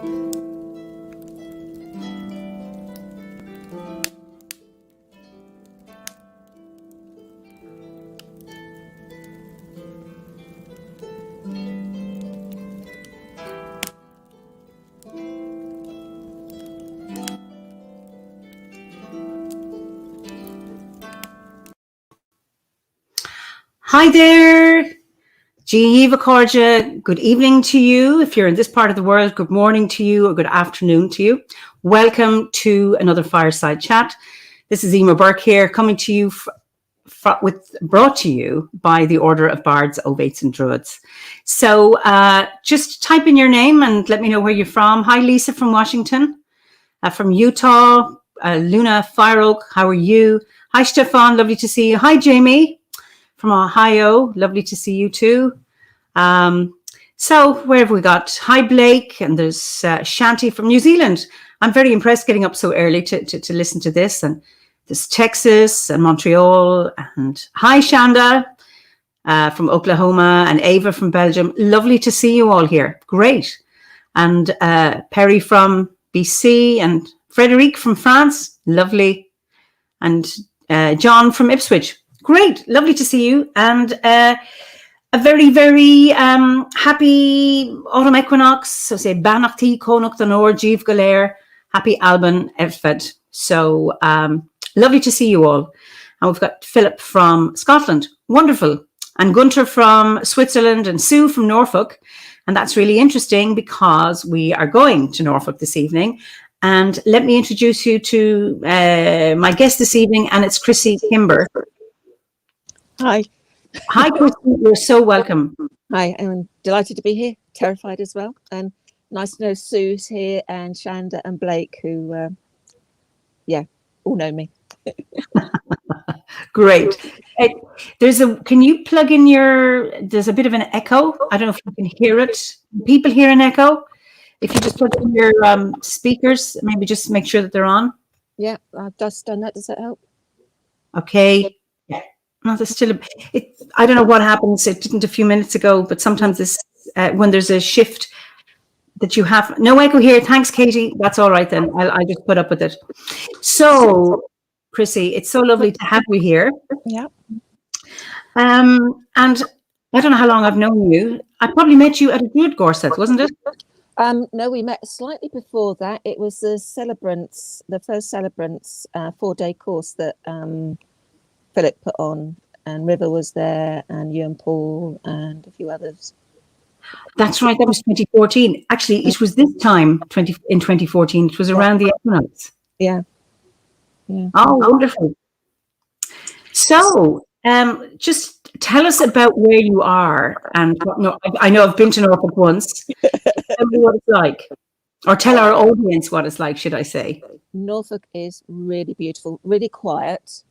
Hi there, Jeeva Corja. Good evening to you. If you're in this part of the world, good morning to you or good afternoon to you. Welcome to another Fireside Chat. This is Eimear Burke here, coming to you brought to you by the Order of Bards, Ovates and Druids. So just type in your name and let me know where you're from. Hi, Lisa from Washington, from Utah, Luna Fire Oak. How are you? Hi, Stefan. Lovely to see you. Hi, Jamie from Ohio. Lovely to see you too. So where have we got? Hi, Blake. And there's Shanti from New Zealand. I'm very impressed getting up so early to listen to this. And there's Texas and Montreal. And hi, Shanda from Oklahoma and Ava from Belgium. Lovely to see you all here. Great. And Perry from BC and Frederic from France. Lovely. And John from Ipswich. Great. Lovely to see you. And a very, very happy autumn equinox. So say Banachti, Conach Danor, Jeev Galer, happy Alban Erfed. So lovely to see you all. And we've got Philip from Scotland. Wonderful. And Gunter from Switzerland and Sue from Norfolk. And that's really interesting because we are going to Norfolk this evening. And let me introduce you to my guest this evening, and it's Chrissie Kimber. Hi. Hi, Chrissie. You're so welcome. Hi, I'm delighted to be here. Terrified as well. And nice to know Sue's here and Shanda and Blake, who, all know me. Great. Can you plug in there's a bit of an echo. I don't know if you can hear it. People hear an echo. If you just plug in your speakers, maybe just make sure that they're on. Yeah, I've just done that. Does that help? Okay. Yeah. No, there's still I don't know what happens. It didn't a few minutes ago, but sometimes this when there's a shift that you have no echo here. Thanks, Katie. That's all right then. I'll just put up with it. So, Chrissie, it's so lovely to have you here. Yeah. And I don't know how long I've known you. I probably met you at a Druid Gorset, wasn't it? No, we met slightly before that. It was the first Celebrants 4-day course that Philip put on, and River was there, and you and Paul, and a few others. That's right. That was 2014. Actually, it was this time in 2014. It was around the equinox. Yeah. Oh, wonderful. So, just tell us about where you are and I know I've been to Norfolk once. Tell me what it's like, or tell our audience what it's like, should I say? Norfolk is really beautiful, really quiet.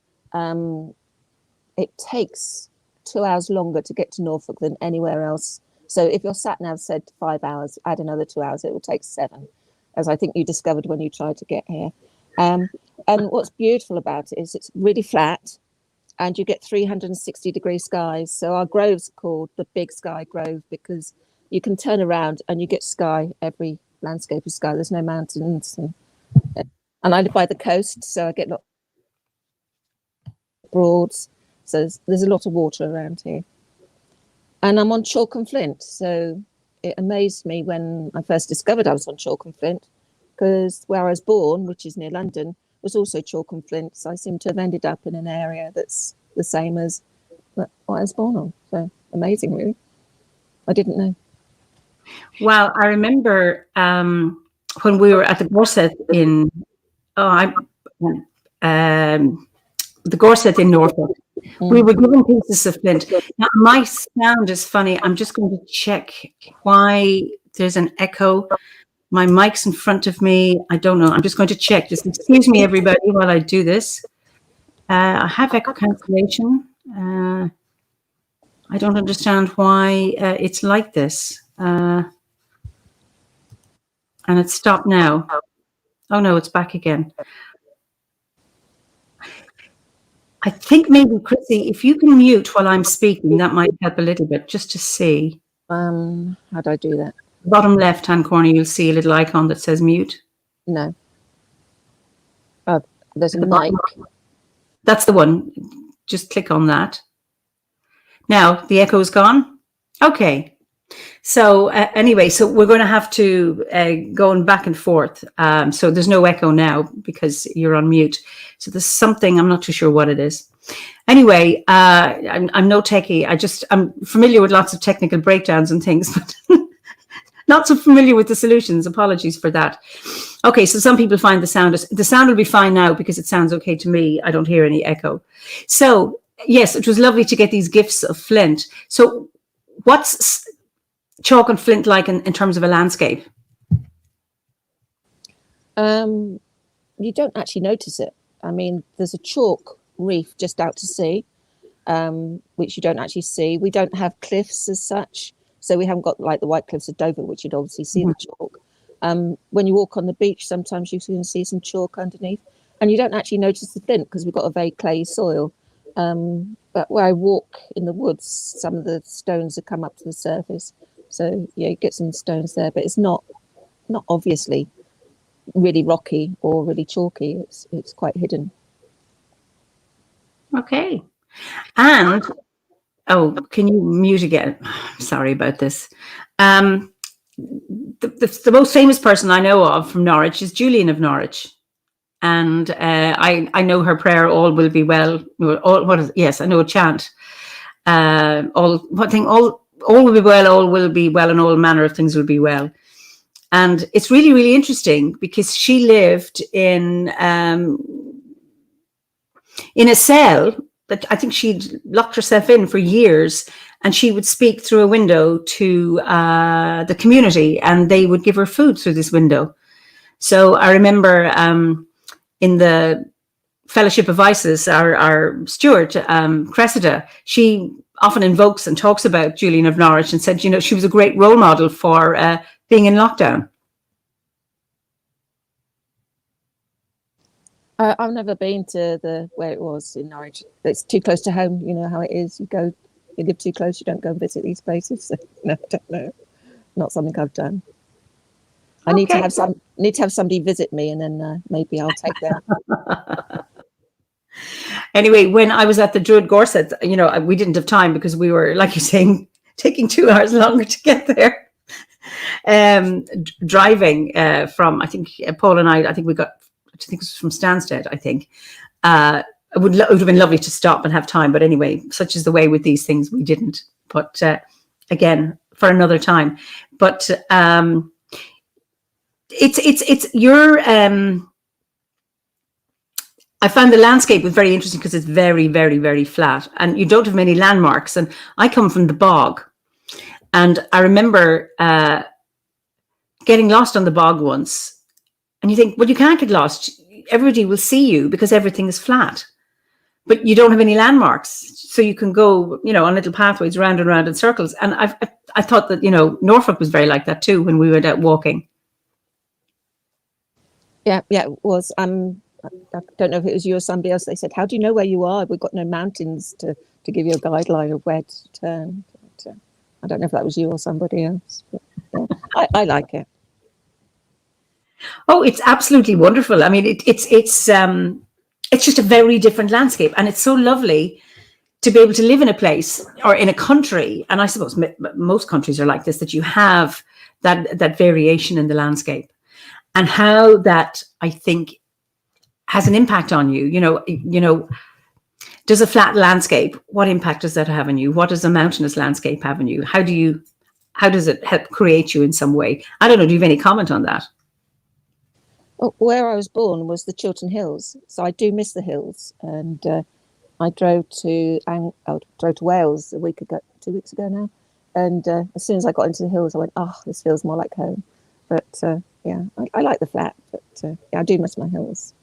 It takes 2 hours longer to get to Norfolk than anywhere else. So if your sat nav said 5 hours, add another 2 hours, it will take 7, as I think you discovered when you tried to get here. And what's beautiful about it is it's really flat, and you get 360-degree skies. So our grove's called the Big Sky Grove because you can turn around and you get sky, every landscape is sky. There's no mountains. And I live by the coast, so I get Broads. So there's a lot of water around here. And I'm on chalk and flint. So it amazed me when I first discovered I was on chalk and flint, because where I was born, which is near London, was also chalk and flint. So I seem to have ended up in an area that's the same as what I was born on. So amazing, really. I didn't know. Well, I remember when we were at the Gorset the Gorset in Norfolk, we were given pieces of flint. Now, my sound is funny. I'm just going to check why there's an echo. My mic's in front of me. I don't know. I'm just going to check. Just excuse me, everybody, while I do this. I have echo cancellation. I don't understand why it's like this. And it's stopped now. Oh, no, it's back again. I think maybe, Chrissie, if you can mute while I'm speaking, that might help a little bit, just to see. How do I do that? Bottom left-hand corner, you'll see a little icon that says mute. No. Oh, there's a The mic. That's the one. Just click on that. Now the echo's gone. Okay. So anyway, so we're going to have to going back and forth. So there's no echo now because you're on mute. So there's something, I'm not too sure what it is. Anyway, I'm no techie. I'm familiar with lots of technical breakdowns and things, but not so familiar with the solutions. Apologies for that. Okay, so some people find the sound will be fine now because it sounds okay to me. I don't hear any echo. So yes, it was lovely to get these gifts of flint. So what's chalk and flint like in terms of a landscape? You don't actually notice it. I mean, there's a chalk reef just out to sea, which you don't actually see. We don't have cliffs as such. So we haven't got like the White Cliffs of Dover, which you'd obviously see the chalk. When you walk on the beach, sometimes you can see some chalk underneath, and you don't actually notice the flint because we've got a very clayey soil. But where I walk in the woods, some of the stones have come up to the surface. So yeah, you get some stones there, but it's not obviously really rocky or really chalky. It's quite hidden. Okay. And oh, can you mute again? Sorry about this. The most famous person I know of from Norwich is Julian of Norwich. And I know her prayer, all will be well. Yes, I know a chant. All will be well, all will be well, and all manner of things will be well. And it's really, really interesting because she lived in a cell that I think she'd locked herself in for years, and she would speak through a window to the community, and they would give her food through this window. So I remember in the Fellowship of Isis, our steward, Cressida, she often invokes and talks about Julian of Norwich and said, she was a great role model for being in lockdown. I've never been to where it was in Norwich. It's too close to home. You know how it is. You live too close, you don't go and visit these places. So, no, I don't know. Not something I've done. I need to have somebody visit me, and then maybe I'll take them. Anyway, when I was at the Druid Gorset, we didn't have time because we were, like you're saying, taking 2 hours longer to get there. Driving from, I think Paul and I think it was from Stansted, I think. It would have been lovely to stop and have time, but anyway, such is the way with these things, we didn't. But again, for another time. But it's your. I found the landscape was very interesting because it's very, very, very flat, and you don't have many landmarks. And I come from the bog, and I remember getting lost on the bog once. And you think, well, you can't get lost. Everybody will see you because everything is flat. But you don't have any landmarks. So you can go, on little pathways round and round in circles. And I thought that, Norfolk was very like that too when we went out walking. Yeah, it was. I don't know if it was you or somebody else. They said, how do you know where you are? We've got no mountains to give you a guideline of where to turn. But, I don't know if that was you or somebody else. But, yeah, I like it. Oh, it's absolutely wonderful. I mean, it's just a very different landscape, and it's so lovely to be able to live in a place or in a country. And I suppose most countries are like this, that you have that variation in the landscape, and how that, I think, has an impact on you. Does a flat landscape, what impact does that have on you? What does a mountainous landscape have on you? How does it help create you in some way? I don't know. Do you have any comment on that? Well, where I was born was the Chiltern Hills, so I do miss the hills. And I drove to Wales 2 weeks ago now. And as soon as I got into the hills, I went, "Oh, this feels more like home." But yeah, I like the flat, but yeah, I do miss my hills.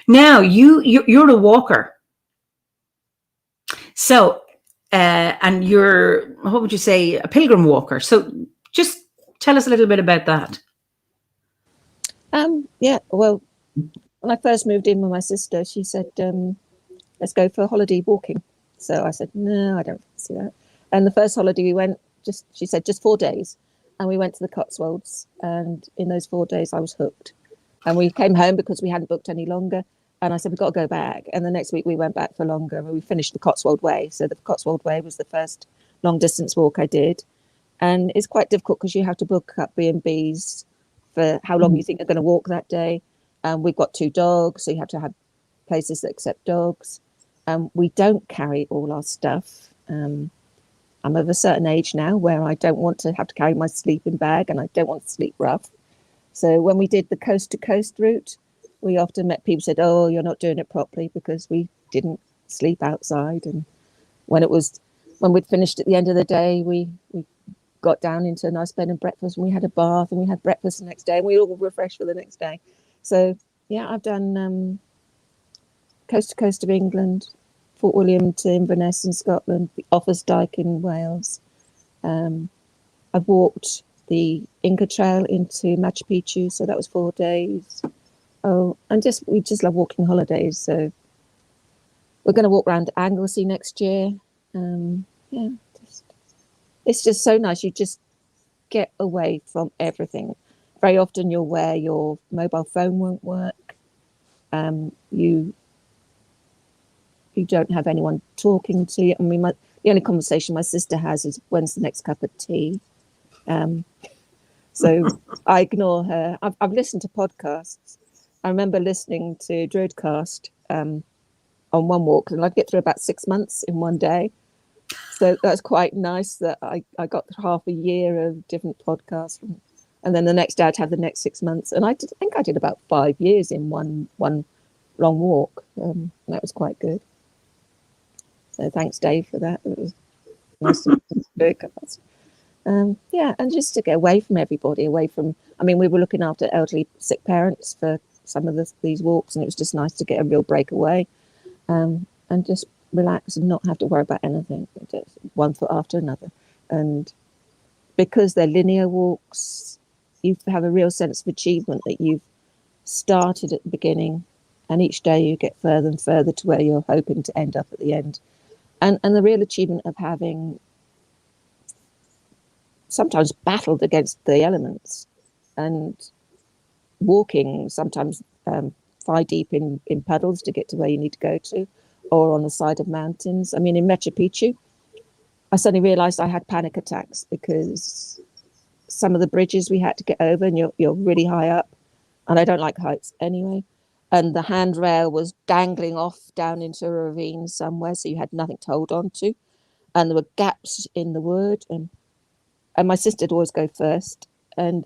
Now you're a walker, so and you're, what would you say, a pilgrim walker? So just tell us a little bit about that. Yeah, well, when I first moved in with my sister, she said, let's go for a holiday walking. So I said, no, I don't see that. And the first holiday we went, she said, just 4 days. And we went to the Cotswolds. And in those 4 days, I was hooked. And we came home because we hadn't booked any longer. And I said, we've got to go back. And the next week we went back for longer. And we finished the Cotswold Way. So the Cotswold Way was the first long distance walk I did. And it's quite difficult because you have to book up B&Bs for how long you think you're going to walk that day. We've got 2 dogs, so you have to have places that accept dogs. We don't carry all our stuff. I'm of a certain age now where I don't want to have to carry my sleeping bag, and I don't want to sleep rough. So when we did the coast to coast route, we often met people who said, oh, you're not doing it properly, because we didn't sleep outside. And when we'd finished at the end of the day, we got down into a nice bed and breakfast, and we had a bath, and we had breakfast the next day, and we all refreshed for the next day. So yeah, I've done coast to coast of England, Fort William to Inverness in Scotland, the Offa's Dyke in Wales. I've walked the Inca Trail into Machu Picchu, so that was 4 days. Oh, and we just love walking holidays. So we're going to walk around Anglesey next year. It's just so nice. You just get away from everything. Very often you're where your mobile phone won't work. You don't have anyone talking to you. I mean, the only conversation my sister has is, when's the next cup of tea? So I ignore her. I've listened to podcasts. I remember listening to Druidcast on one walk, and I'd get through about 6 months in one day. So that's quite nice that I got half a year of different podcasts. And then the next day I'd have the next 6 months. And I think I did about 5 years in one long walk. That was quite good. So thanks, Dave, for that. It was nice to Druidcast. And just to get away from everybody, we were looking after elderly sick parents for some of these walks, and it was just nice to get a real break away and just relax and not have to worry about anything, just one foot after another. And because they're linear walks, you have a real sense of achievement that you've started at the beginning, and each day you get further and further to where you're hoping to end up at the end. And the real achievement of having sometimes battled against the elements and walking sometimes thigh deep in puddles to get to where you need to go to, or on the side of mountains. I mean, in Machu Picchu, I suddenly realized I had panic attacks because some of the bridges we had to get over, and you're really high up, and I don't like heights anyway. And the handrail was dangling off down into a ravine somewhere, so you had nothing to hold on to. And there were gaps in the wood, and my sister would always go first. And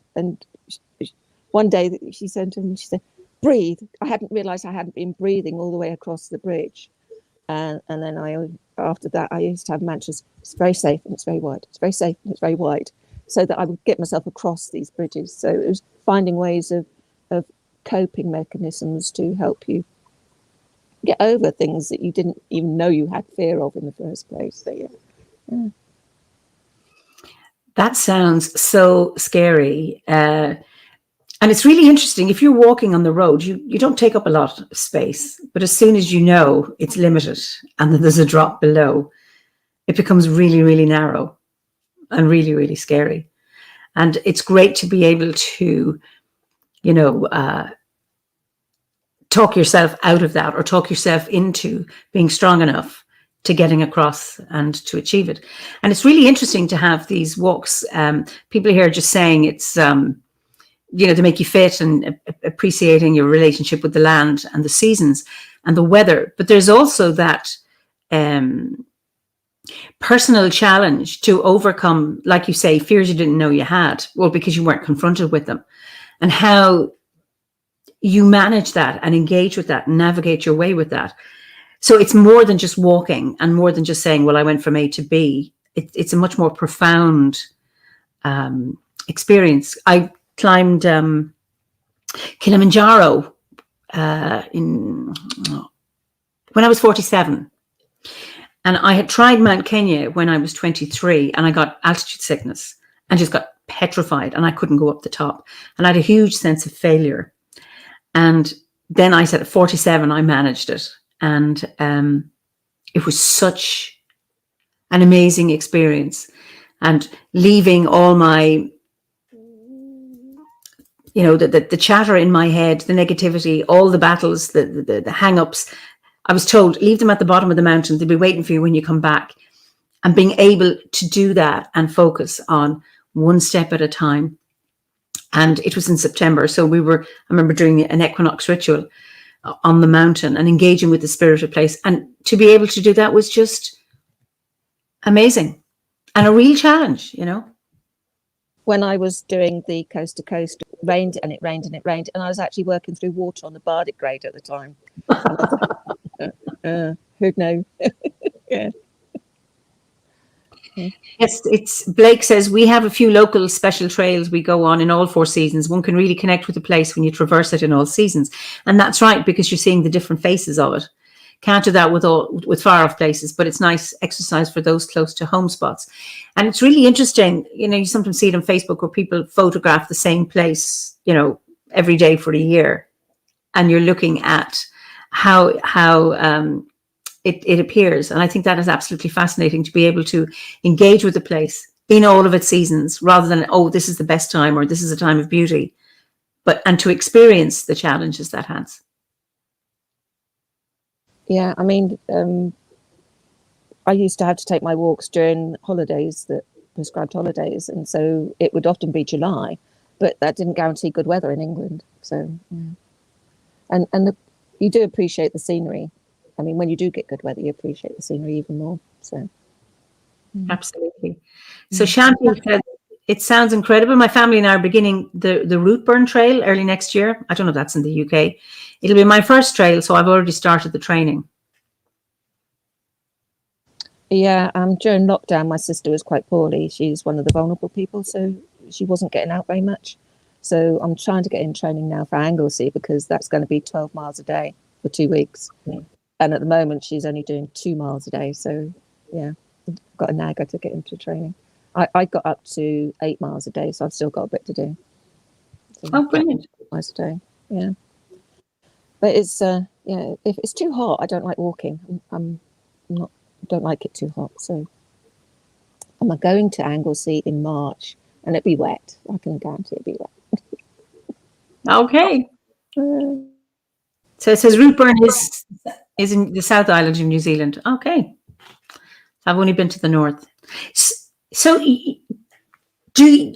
one day she said to me, she said, breathe. I hadn't realized I hadn't been breathing all the way across the bridge. And then after that, I used to have mantras. It's very safe and it's very wide. It's very safe and it's very wide. So that I would get myself across these bridges. So it was finding ways of coping mechanisms to help you get over things that you didn't even know you had fear of in the first place. So yeah. That sounds so scary. And it's really interesting. If you're walking on the road, you don't take up a lot of space. But as soon as you know it's limited and that there's a drop below, it becomes really, really narrow and really, really scary. And it's great to be able to, talk yourself out of that, or talk yourself into being strong enough to getting across and to achieve it. And it's really interesting to have these walks. People here are just saying it's, to make you fit, and appreciating your relationship with the land and the seasons and the weather. But there's also that personal challenge to overcome, like you say, fears you didn't know you had, well, because you weren't confronted with them, and how you manage that and engage with that and navigate your way with that. So it's more than just walking, and more than just saying, well, I went from A to B. It's a much more profound experience. I climbed Kilimanjaro when I was 47. And I had tried Mount Kenya when I was 23, and I got altitude sickness and just got petrified, and I couldn't go up the top. And I had a huge sense of failure. And then I said at 47, I managed it. And it was such an amazing experience. and leaving all my, the chatter in my head, the negativity, all the battles, the hang-ups. I was told, leave them at the bottom of the mountain. They'll be waiting for you when you come back. And being able to do that and focus on one step at a time. And it was in September. So I remember doing an equinox ritual on the mountain and engaging with the spirit of place. And to be able to do that was just amazing and a real challenge, When I was doing the coast to coast, it rained and it rained and it rained. And I was actually working through water on the Bardic grade at the time. Who'd know? Yeah. Yes, Blake says we have a few local special trails we go on in all 4 seasons. One can really connect with the place when you traverse it in all seasons. And that's right, because you're seeing the different faces of it. Can't do that with far off places, but it's nice exercise for those close to home spots. And it's really interesting, you sometimes see it on Facebook where people photograph the same place, every day for a year. And you're looking at how it appears. And I think that is absolutely fascinating to be able to engage with the place in all of its seasons, rather than, this is the best time or this is a time of beauty, and to experience the challenges that has. Yeah, I mean, I used to have to take my walks during holidays, prescribed holidays. And so it would often be July, but that didn't guarantee good weather in England. So, yeah. And you do appreciate the scenery. I mean, when you do get good weather, you appreciate the scenery even more. So, absolutely. So Shanti said, it sounds incredible. My family and I are beginning the Rootburn Trail early next year. I don't know if that's in the UK. It'll be my first trail, so I've already started the training. Yeah, during lockdown, my sister was quite poorly. She's one of the vulnerable people, so she wasn't getting out very much. So I'm trying to get in training now for Anglesey, because that's going to be 12 miles a day for 2 weeks. Yeah. And at the moment, she's only doing 2 miles a day. So, yeah, I've got a nagger to get into training. I got up to 8 miles a day, so I've still got a bit to do. So, brilliant. Miles a day, yeah. But it's, if it's too hot, I don't like walking. Don't like it too hot. So I'm going to Anglesey in March, and it'll be wet. I can guarantee it'll be wet. Okay. So it says Rootburn is in the South Island of New Zealand. Okay. I've only been to the north. So do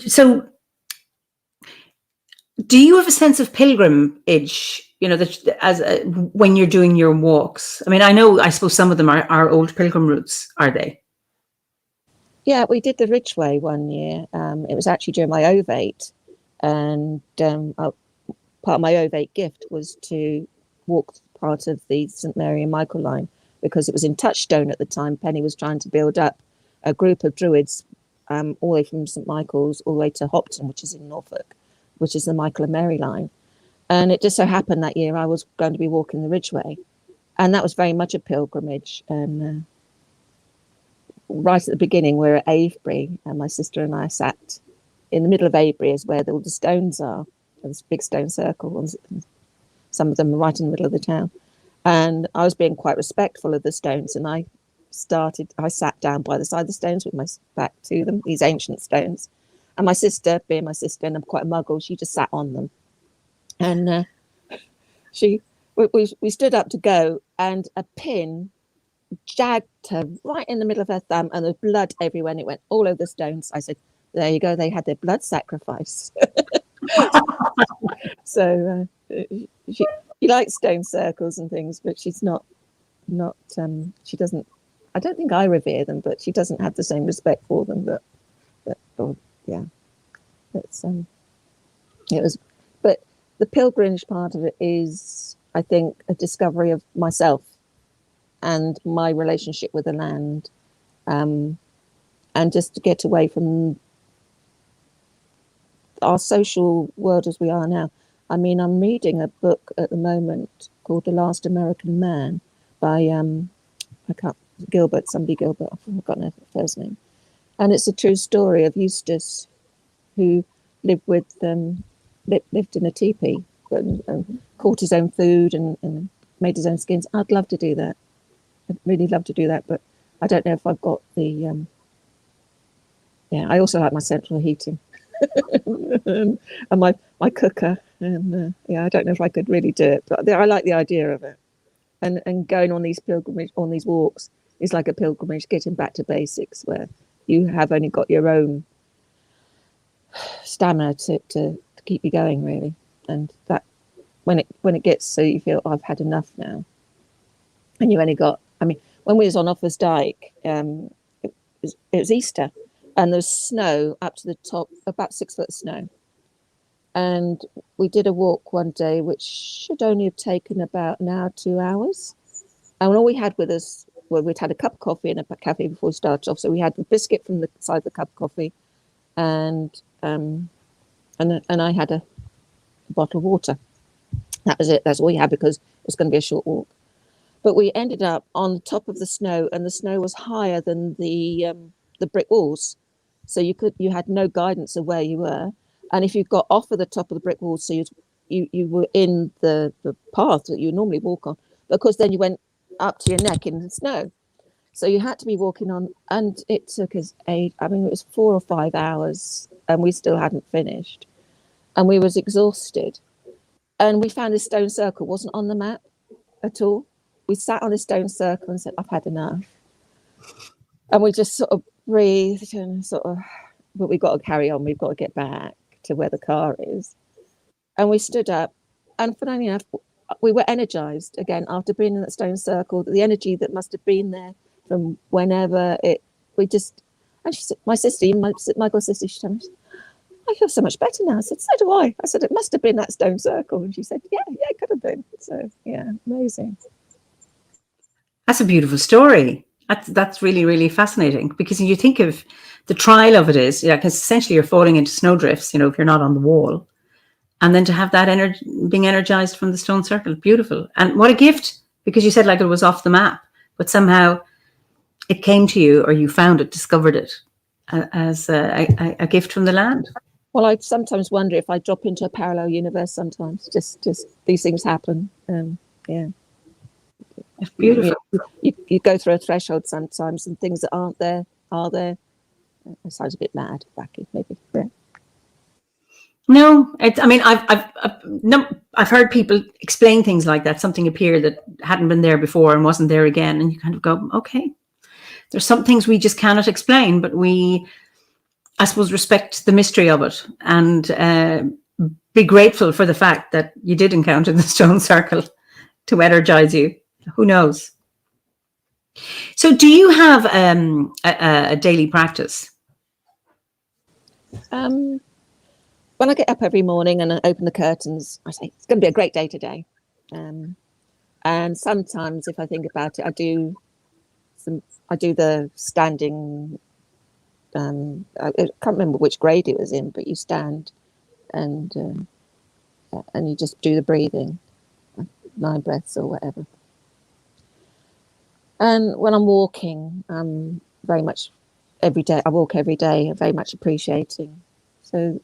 you have a sense of pilgrimage, that when you're doing your walks? I mean, I suppose some of them are old pilgrim routes, are they? Yeah, we did the Ridgeway one year. It was actually during my ovate, and part of my ovate gift was to walk part of the St Mary and Michael line, because it was in Touchstone at the time. Penny was trying to build up a group of druids all the way from St Michael's all the way to Hopton, which is in Norfolk, which is the Michael and Mary line. And it just so happened that year I was going to be walking the Ridgeway, and that was very much a pilgrimage. And right at the beginning, we're at Avebury, and my sister and I sat in the middle of Avebury, is where all the stones are. There's a big stone circle, and some of them are right in the middle of the town. And I was being quite respectful of the stones, and I sat down by the side of the stones with my back to them, these ancient stones. And my sister, being my sister, and I'm quite a muggle, she just sat on them. And we stood up to go, and a pin jagged her right in the middle of her thumb, and there's blood everywhere, and it went all over the stones. I said, there you go, they had their blood sacrifice. So she likes stone circles and things, but she's not she doesn't, I don't think I revere them, but she doesn't have the same respect for them. But yeah, it's it was, but the pilgrimage part of it is, I think, a discovery of myself and my relationship with the land, and just to get away from our social world as we are now. I mean, I'm reading a book at the moment called The Last American Man by somebody Gilbert, I've forgotten her first name. And it's a true story of Eustace, who lived in a teepee and caught his own food and made his own skins. I'd love to do that. I'd really love to do that, but I don't know if I've got the yeah, I also like my central heating and my cooker. And yeah, I don't know if I could really do it, but I like the idea of it. And going on these walks is like a pilgrimage, getting back to basics where you have only got your own stamina to keep you going, really. And that when it gets so you feel, I've had enough now, and you only got, I mean, when we was on Offers Dyke, it was Easter, and there's snow up to the top, about 6 foot of snow. And we did a walk one day, which should only have taken about an hour, 2 hours. And all we had with us, well, we'd had a cup of coffee in a cafe before we started off. So we had the biscuit from the side of the cup of coffee, and I had a bottle of water. That was it. That's all we had, because it was going to be a short walk. But we ended up on the top of the snow, and the snow was higher than the brick walls, so you had no guidance of where you were. And if you got off of the top of the brick walls, so you were in the path that you normally walk on, but of course then you went up to your neck in the snow, so you had to be walking on. And it took us it was 4 or 5 hours, and we still hadn't finished, and we was exhausted. And we found this stone circle wasn't on the map at all. We sat on a stone circle and said, I've had enough. And we just sort of breathed and but we've got to carry on. We've got to get back to where the car is. And we stood up, and funny enough, we were energized again after being in that stone circle. The energy that must have been there from whenever and she said, Michael's sister, she told me, I feel so much better now. I said, so do I. I said, it must have been that stone circle. And she said, yeah, it could have been. So yeah, amazing. That's a beautiful story. That's really, really fascinating, because you think of the trial of it is, because essentially you're falling into snowdrifts, if you're not on the wall, and then to have that energy being energized from the stone circle, beautiful. And what a gift, because you said like it was off the map, but somehow it came to you, or you found it, discovered it as a gift from the land. Well, I sometimes wonder if I drop into a parallel universe sometimes. Just these things happen. Yeah. It's beautiful. You go through a threshold sometimes, and things that aren't there are there. It sounds a bit mad, wacky, maybe. Yeah. No, I've heard people explain things like that. Something appeared that hadn't been there before and wasn't there again, and you kind of go, okay. There's some things we just cannot explain, but we, I suppose, respect the mystery of it, and be grateful for the fact that you did encounter the stone circle to energize you. Who knows? So do you have a daily practice? When I get up every morning and I open the curtains, I say, it's going to be a great day today. And sometimes if I think about it, I do the standing, I can't remember which grade it was in, but you stand and you just do the breathing, 9 breaths or whatever. And when I'm walking, very much every day, I walk every day, very much appreciating. So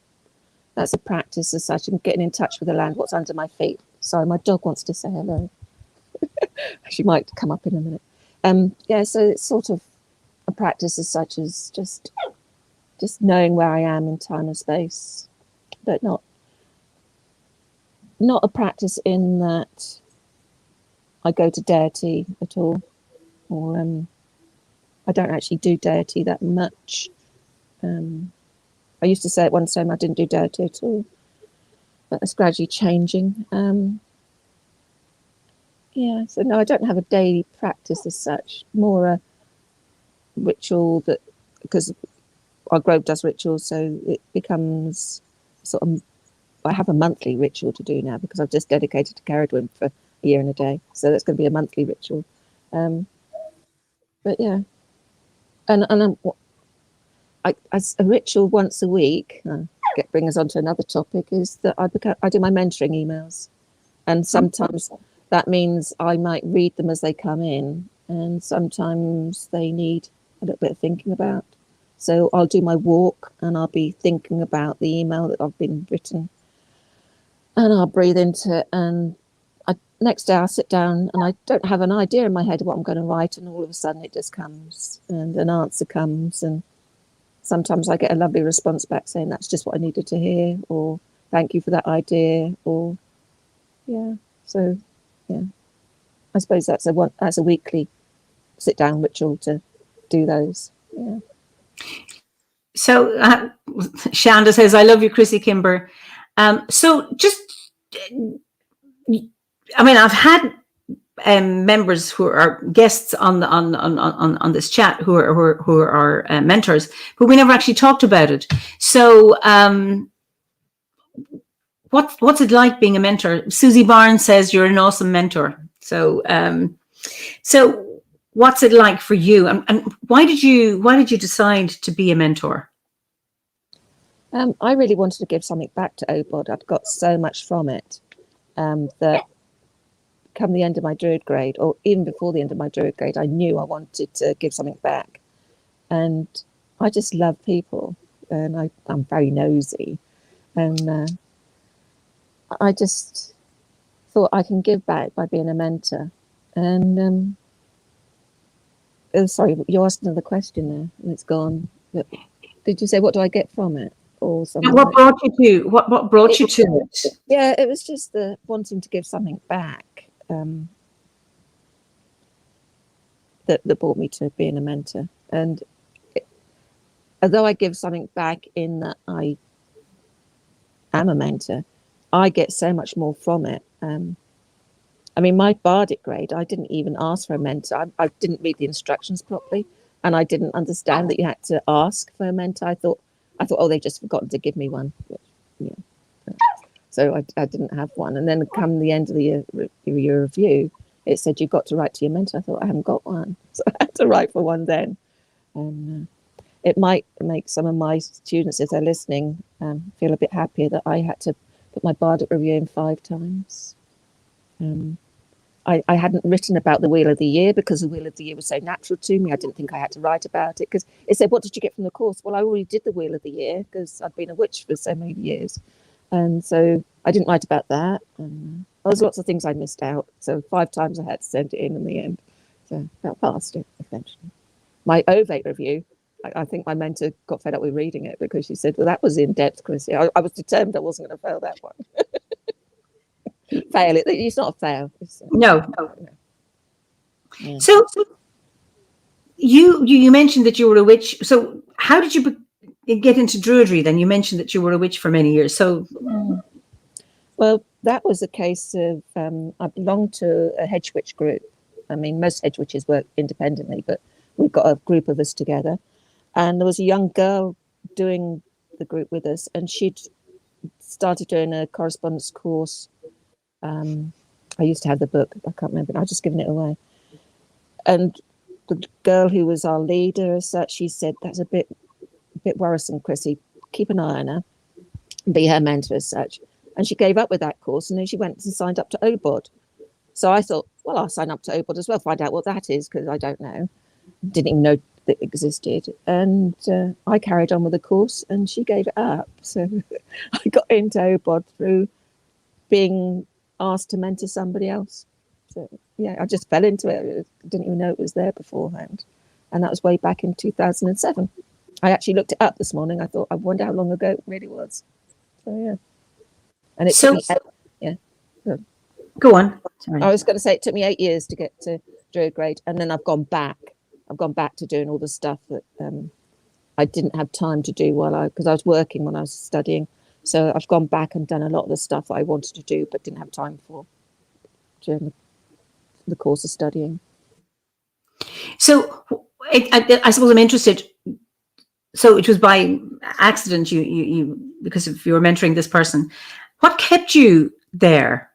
that's a practice as such, and getting in touch with the land, what's under my feet. Sorry, my dog wants to say hello. She might come up in a minute. Yeah, so it's sort of a practice as such as just knowing where I am in time and space, but not a practice in that I go to deity at all, or I don't actually do deity that much. I used to say at one time I didn't do deity at all, but it's gradually changing. Yeah, so no, I don't have a daily practice as such, more a ritual that, because our grove does rituals, so it becomes sort of, I have a monthly ritual to do now because I've just dedicated to Caradwyn for a year and a day, so that's going to be a monthly ritual. But yeah, and a ritual once a week, bring us on to another topic, is that I do my mentoring emails, and sometimes that means I might read them as they come in, and sometimes they need a little bit of thinking about. So I'll do my walk and I'll be thinking about the email that I've been written, and I'll breathe into it, and next day I'll sit down and I don't have an idea in my head of what I'm going to write, and all of a sudden it just comes and an answer comes, and sometimes I get a lovely response back saying that's just what I needed to hear, or thank you for that idea, or so I suppose that's a weekly sit down ritual to do those. So Shanda says, I love you, Chrissie Kimber. So just, I mean, I've had members who are guests on this chat who are mentors, but we never actually talked about it. So what's it like being a mentor? Susie Barnes says you're an awesome mentor. So so what's it like for you, and why did you decide to be a mentor? I really wanted to give something back to OBOD. I'd got so much from it that come the end of my Druid grade, or even before the end of my Druid grade, I knew I wanted to give something back. And I just love people, and I'm very nosy. And I just thought I can give back by being a mentor. And sorry, you asked another question there, and it's gone. But did you say, what do I get from it? Or something? What brought you to it? Yeah, it was just the wanting to give something back that brought me to being a mentor. And although I give something back in that I am a mentor, I get so much more from it. I mean, my Bardic grade, I didn't even ask for a mentor. I didn't read the instructions properly, and I didn't understand that you had to ask for a mentor. I thought, oh, they've just forgotten to give me one. So I didn't have one. And then come the end of the year review, it said you've got to write to your mentor. I thought, I haven't got one. So I had to write for one then. And it might make some of my students, if they're listening, feel a bit happier that I had to put my Bardic review in 5 times. I hadn't written about the Wheel of the Year because the Wheel of the Year was so natural to me. I didn't think I had to write about it because it said, what did you get from the course? Well, I already did the Wheel of the Year because I'd been a witch for so many years. And so I didn't write about that. And there was lots of things I missed out. So 5 times I had to send it in the end. So I passed it eventually. My OVATE review, I think my mentor got fed up with reading it because she said, well, that was in depth, Chrissie. I was determined I wasn't going to fail that one. Fail it. It's not a fail. No. Yeah. So you mentioned that you were a witch. So how did you get into Druidry then? You mentioned that you were a witch for many years. So well, that was a case of I belonged to a hedge witch group. I mean, most hedge witches work independently, but we got a group of us together, and there was a young girl doing the group with us, and she'd started doing a correspondence course. I used to have the book, I can't remember, I've just given it away. And the girl who was our leader as such, she said, that's a bit worrisome, Chrissie, keep an eye on her, be her mentor as such. And she gave up with that course, and then she went and signed up to OBOD. So I thought, well, I'll sign up to OBOD as well, find out what that is, because I don't know, didn't even know that it existed. And I carried on with the course, and she gave it up. So I got into OBOD through being asked to mentor somebody else. So yeah, I just fell into it. I didn't even know it was there beforehand. And that was way back in 2007. I actually looked it up this morning. I thought, I wonder how long ago it really was. So yeah. And it took me go on. Sorry. I was going to say it took me 8 years to get to Druid grade, and then I've gone back to doing all the stuff that I didn't have time to do because I was working when I was studying. So I've gone back and done a lot of the stuff that I wanted to do but didn't have time for during the course of studying. So I suppose I'm interested. So it was by accident you because if you were mentoring this person, what kept you there?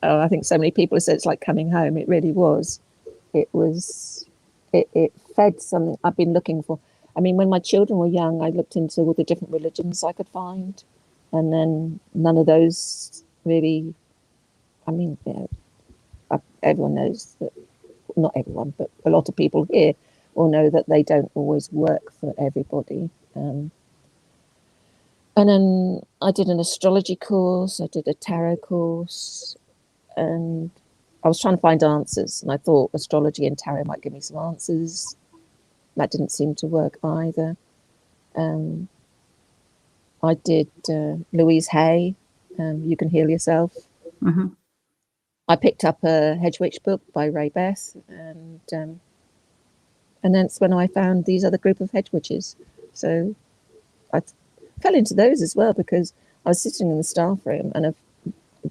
Oh, I think so many people have said it's like coming home. It really was. It fed something I've been looking for. I mean, when my children were young, I looked into all the different religions I could find, and then none of those really. I mean, everyone knows that, not everyone, but a lot of people here will know that they don't always work for everybody. And then I did an astrology course, I did a tarot course, and I was trying to find answers, and I thought astrology and tarot might give me some answers. that didn't seem to work either. I did Louise Hay, You Can Heal Yourself. Mm-hmm. I picked up a Hedge Witch book by Ray Beth, and that's when I found these other group of hedge witches. So I fell into those as well, because I was sitting in the staff room, and a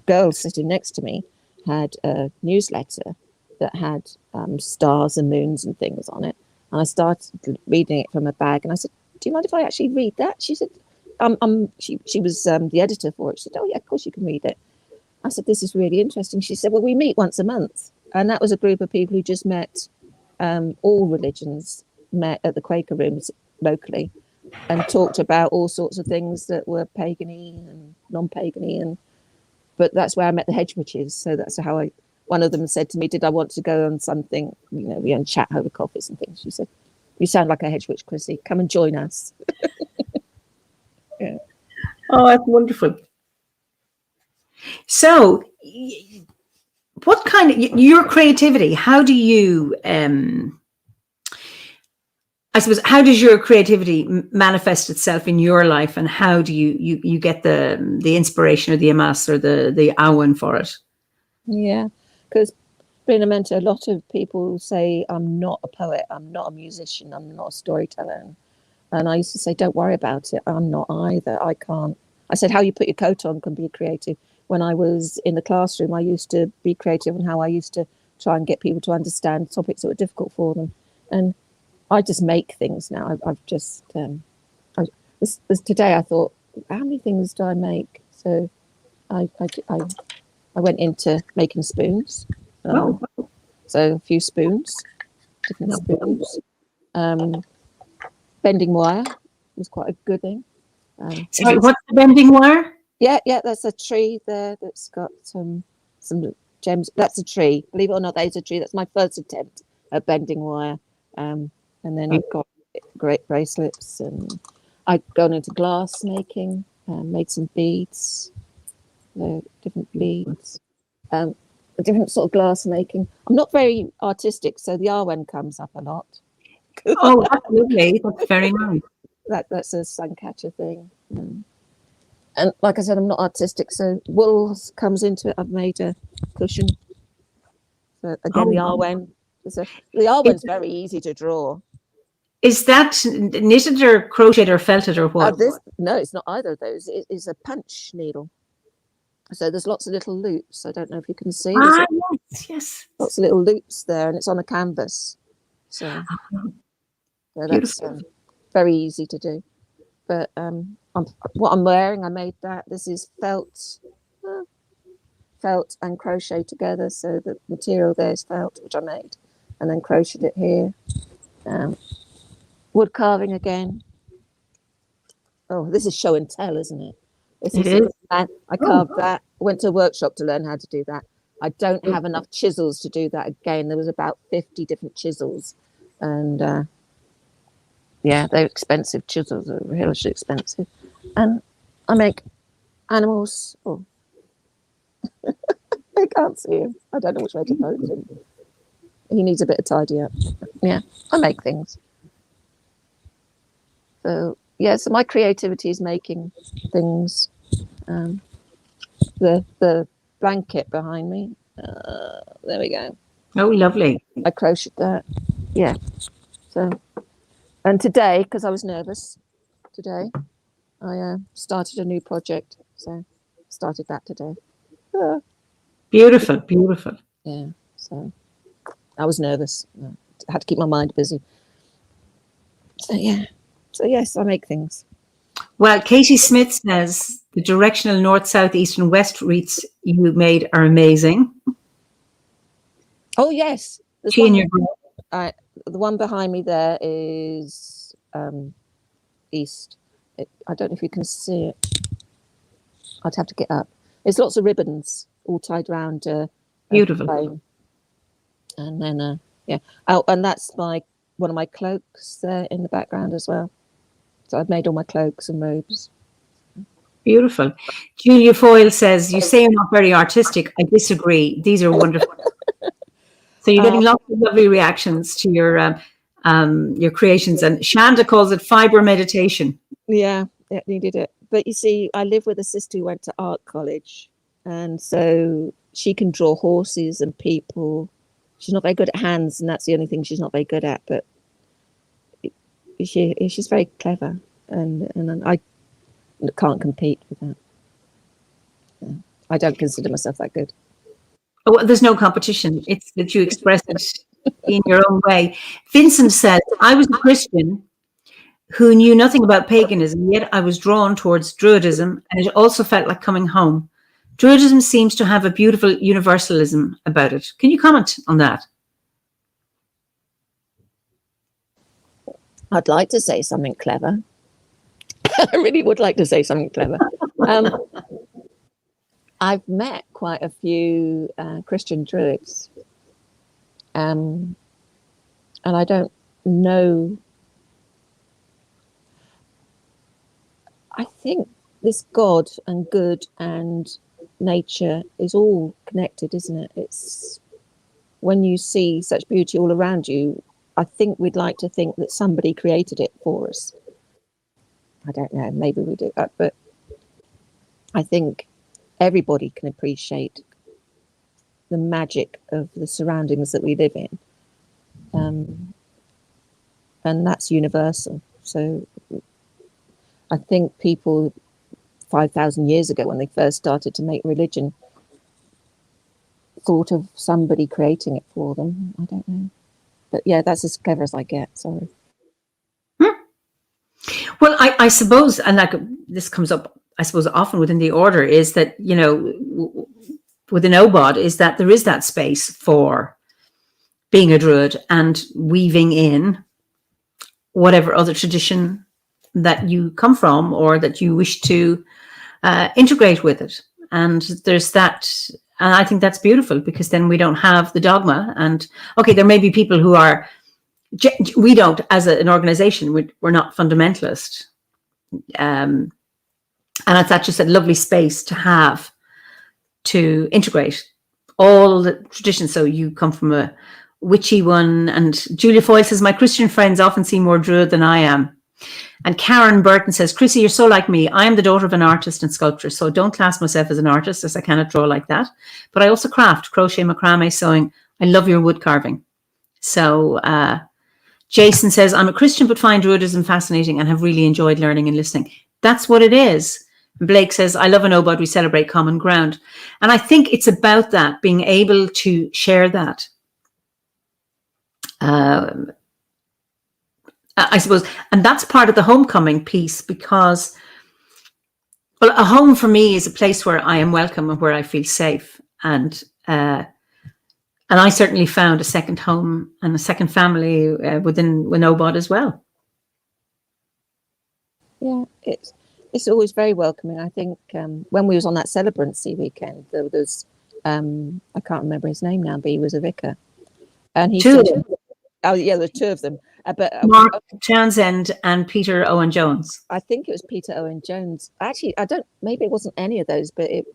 girl sitting next to me had a newsletter that had stars and moons and things on it. And I started reading it from a bag, and I said, "Do you mind if I actually read that?" She said, she was the editor for it. She said, "Oh yeah, of course you can read it." I said, "This is really interesting." She said, "Well, we meet once a month." And that was a group of people who just met, all religions met at the Quaker rooms locally, and talked about all sorts of things that were pagan-y and non-pagan-y. But that's where I met the hedge witches. So that's how one of them said to me, "Did I want to go on something, we on chat over coffees and things?" She said, "You sound like a hedge witch, Chrissie. Come and join us." Yeah. Oh, that's wonderful. So, what kind of your creativity? How do you, I suppose, how does your creativity manifest itself in your life, and how do you get the inspiration or the amas or the awan for it? Yeah, because being a mentor, a lot of people say, "I'm not a poet, I'm not a musician, I'm not a storyteller." And I used to say, "Don't worry about it. I'm not either. I can't." I said, "How you put your coat on can be creative." When I was in the classroom, I used to be creative in how I used to try and get people to understand topics that were difficult for them. And I just make things now. I've just, today I thought, how many things do I make? So I went into making spoons. So a few spoons, different spoons. Bending wire was quite a good thing. Sorry, what's the bending wire? Yeah, that's a tree there that's got some gems. That's a tree. Believe it or not, that is a tree. That's my first attempt at bending wire. And then I've got great bracelets, and I've gone into glass making, made some beads, different beads, different sort of glass making. I'm not very artistic, so the Arwen comes up a lot. Oh, absolutely. That's very nice. That's a suncatcher thing. And like I said, I'm not artistic, so wool comes into it. I've made a cushion. So again, the Arwen. The Arwen's very easy to draw. Is that knitted or crocheted or felted or what? No, it's not either of those. It is a punch needle. So there's lots of little loops. I don't know if you can see. Yes. Lots of little loops there, and it's on a canvas. So that's very easy to do. But what I'm wearing, I made that. This is felt and crochet together. So the material there is felt, which I made, and then crocheted it here. Wood carving again. Oh, this is show and tell, isn't it? It is. I carved that. Went to a workshop to learn how to do that. I don't have enough chisels to do that again. There was about 50 different chisels, and yeah, they're expensive. Chisels are really expensive. And I make animals. Oh, I can't see him. I don't know which way to pose him. He needs a bit of tidy up. Yeah, I make things. So yeah, so my creativity is making things. The blanket behind me. There we go. Oh, lovely. I crocheted that. Yeah. So, and today, because I was nervous today, I started a new project. So started that today. Beautiful, beautiful. Yeah. So I was nervous. I had to keep my mind busy. So yeah. So yes, I make things. Well, Katie Smith says the directional north, south, east, and west wreaths you made are amazing. Oh yes, the one behind me there is east. I don't know if you can see it. I'd have to get up. There's lots of ribbons all tied around. Beautiful. Frame. And then yeah. Oh, and that's one of my cloaks there in the background as well. So I've made all my cloaks and robes. Beautiful. Julia Foyle says, you say you're not very artistic. I disagree. These are wonderful. So you're getting lots of lovely reactions to your your creations. And Shanda calls it fiber meditation. Yeah, it needed it. But you see, I live with a sister who went to art college, and so she can draw horses and people. She's not very good at hands, and that's the only thing she's not very good at. But she's very clever, and I can't compete with that. Yeah. I don't consider myself that good. Oh, there's no competition. It's that you express it in your own way. Vincent said, I was a Christian who knew nothing about paganism, yet I was drawn towards Druidism, and it also felt like coming home. Druidism seems to have a beautiful universalism about it. Can you comment on that? I'd like to say something clever. I really would like to say something clever. I've met quite a few Christian Druids, and I don't know. I think this God and good and nature is all connected, isn't it? It's when you see such beauty all around you, I think we'd like to think that somebody created it for us. I don't know, maybe we do that, but I think everybody can appreciate the magic of the surroundings that we live in. And that's universal. So I think people 5,000 years ago, when they first started to make religion, thought of somebody creating it for them. I don't know. But yeah, that's as clever as I get. Sorry. Well, I suppose, and like this comes up, I suppose, often within the order, is that, you know, within OBOD, is that there is that space for being a Druid and weaving in whatever other tradition that you come from or that you wish to integrate with it. And there's that, and I think that's beautiful, because then we don't have the dogma. And okay, there may be people who are, we don't, as an organization, we're not fundamentalist. And that's just a lovely space to have to integrate all the traditions. So you come from a witchy one, and Julia Foyle says, my Christian friends often seem more Druid than I am. And Karen Burton says, Chrissie, you're so like me. I am the daughter of an artist and sculptor, so don't class myself as an artist, as I cannot draw like that. But I also craft, crochet, macrame, sewing. I love your wood carving. So Jason says, I'm a Christian but find Druidism fascinating and have really enjoyed learning and listening. That's what it is. And Blake says, I love an OBOD, we celebrate common ground. And I think it's about that, being able to share that. I suppose, and that's part of the homecoming piece, because, well, a home for me is a place where I am welcome and where I feel safe. And I certainly found a second home and a second family within OBOD as well. Yeah, it's always very welcoming. I think when we was on that celebrancy weekend, there was I can't remember his name now, but he was a vicar, and he said, oh yeah, there's two of them. But Mark Townsend and Peter Owen Jones. I think it was Peter Owen Jones. Actually, maybe it wasn't any of those, but it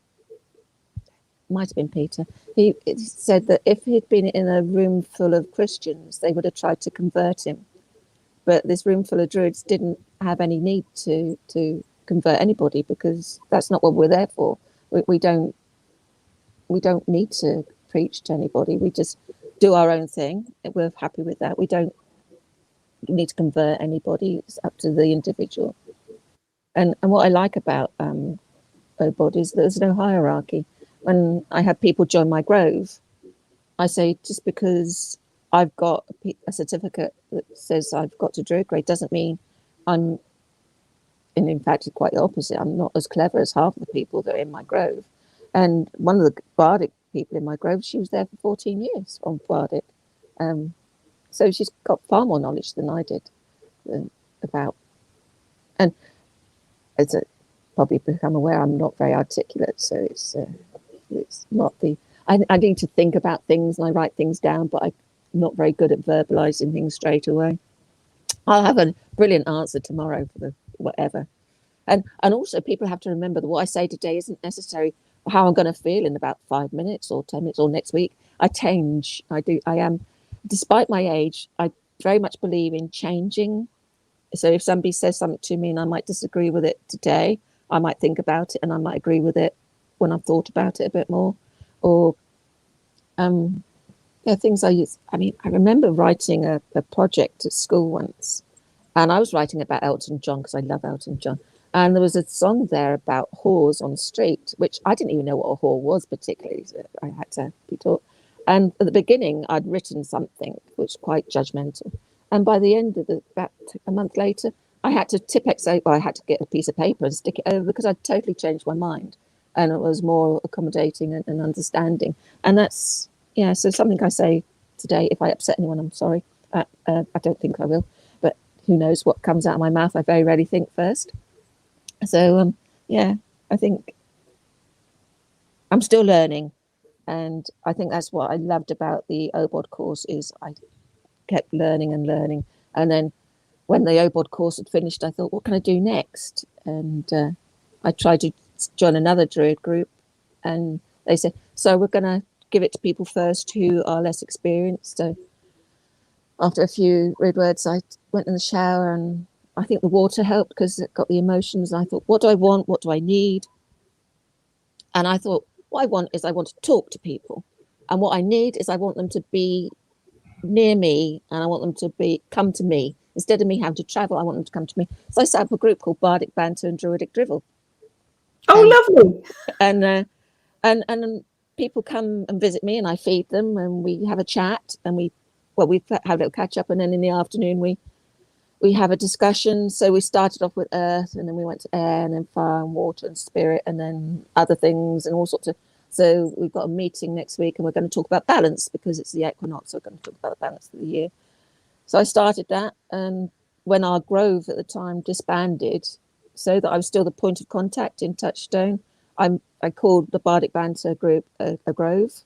might have been Peter. He said that if he'd been in a room full of Christians, they would have tried to convert him. But this room full of Druids didn't have any need to convert anybody, because that's not what we're there for. We don't need to preach to anybody. We just do our own thing. We're happy with that. We don't need to convert anybody. It's up to the individual. And what I like about OBOD is there's no hierarchy. When I have people join my grove, I say, just because I've got a certificate that says I've got to Druid grade doesn't mean I'm, and in fact it's quite the opposite, I'm not as clever as half the people that are in my grove. And one of the bardic people in my grove, she was there for 14 years on bardic. So she's got far more knowledge than I did about. And as I probably become aware, I'm not very articulate, so it's not the. I need to think about things and I write things down, but I'm not very good at verbalizing things straight away. I'll have a brilliant answer tomorrow for the whatever. And also people have to remember that what I say today isn't necessarily how I'm going to feel in about 5 minutes or 10 minutes or next week. I change. I am. Despite my age, I very much believe in changing. So if somebody says something to me and I might disagree with it today, I might think about it and I might agree with it when I've thought about it a bit more. Or things I use. I mean, I remember writing a project at school once, and I was writing about Elton John because I love Elton John. And there was a song there about whores on the street, which I didn't even know what a whore was particularly. So I had to be taught. And at the beginning, I'd written something which was quite judgmental. And by the end of about a month later, I had to I had to get a piece of paper and stick it over because I'd totally changed my mind. And it was more accommodating and understanding. And that's, so something I say today, if I upset anyone, I'm sorry. I don't think I will, but who knows what comes out of my mouth. I very rarely think first. So, I think I'm still learning. And I think that's what I loved about the OBOD course is I kept learning and learning. And then when the OBOD course had finished, I thought, what can I do next? And I tried to join another Druid group. And they said, so we're going to give it to people first who are less experienced. So after a few rude words, I went in the shower and I think the water helped because it got the emotions. I thought, what do I want? What do I need? And I thought, what I want to talk to people. And what I need is I want them to be near me and I want them to come to me. Instead of me having to travel, I want them to come to me. So I set up a group called Bardic Banter and Druidic Drivel. Oh, lovely. And people come and visit me and I feed them and we have a chat and we have a little catch up, and then in the afternoon we have a discussion. So we started off with earth and then we went to air and then fire and water and spirit and then other things and all sorts of. So we've got a meeting next week and we're going to talk about balance because it's the equinox. So we're going to talk about the balance of the year. So I started that, and when our grove at the time disbanded, so that I was still the point of contact in Touchstone, I called the Bardic Banter group a grove.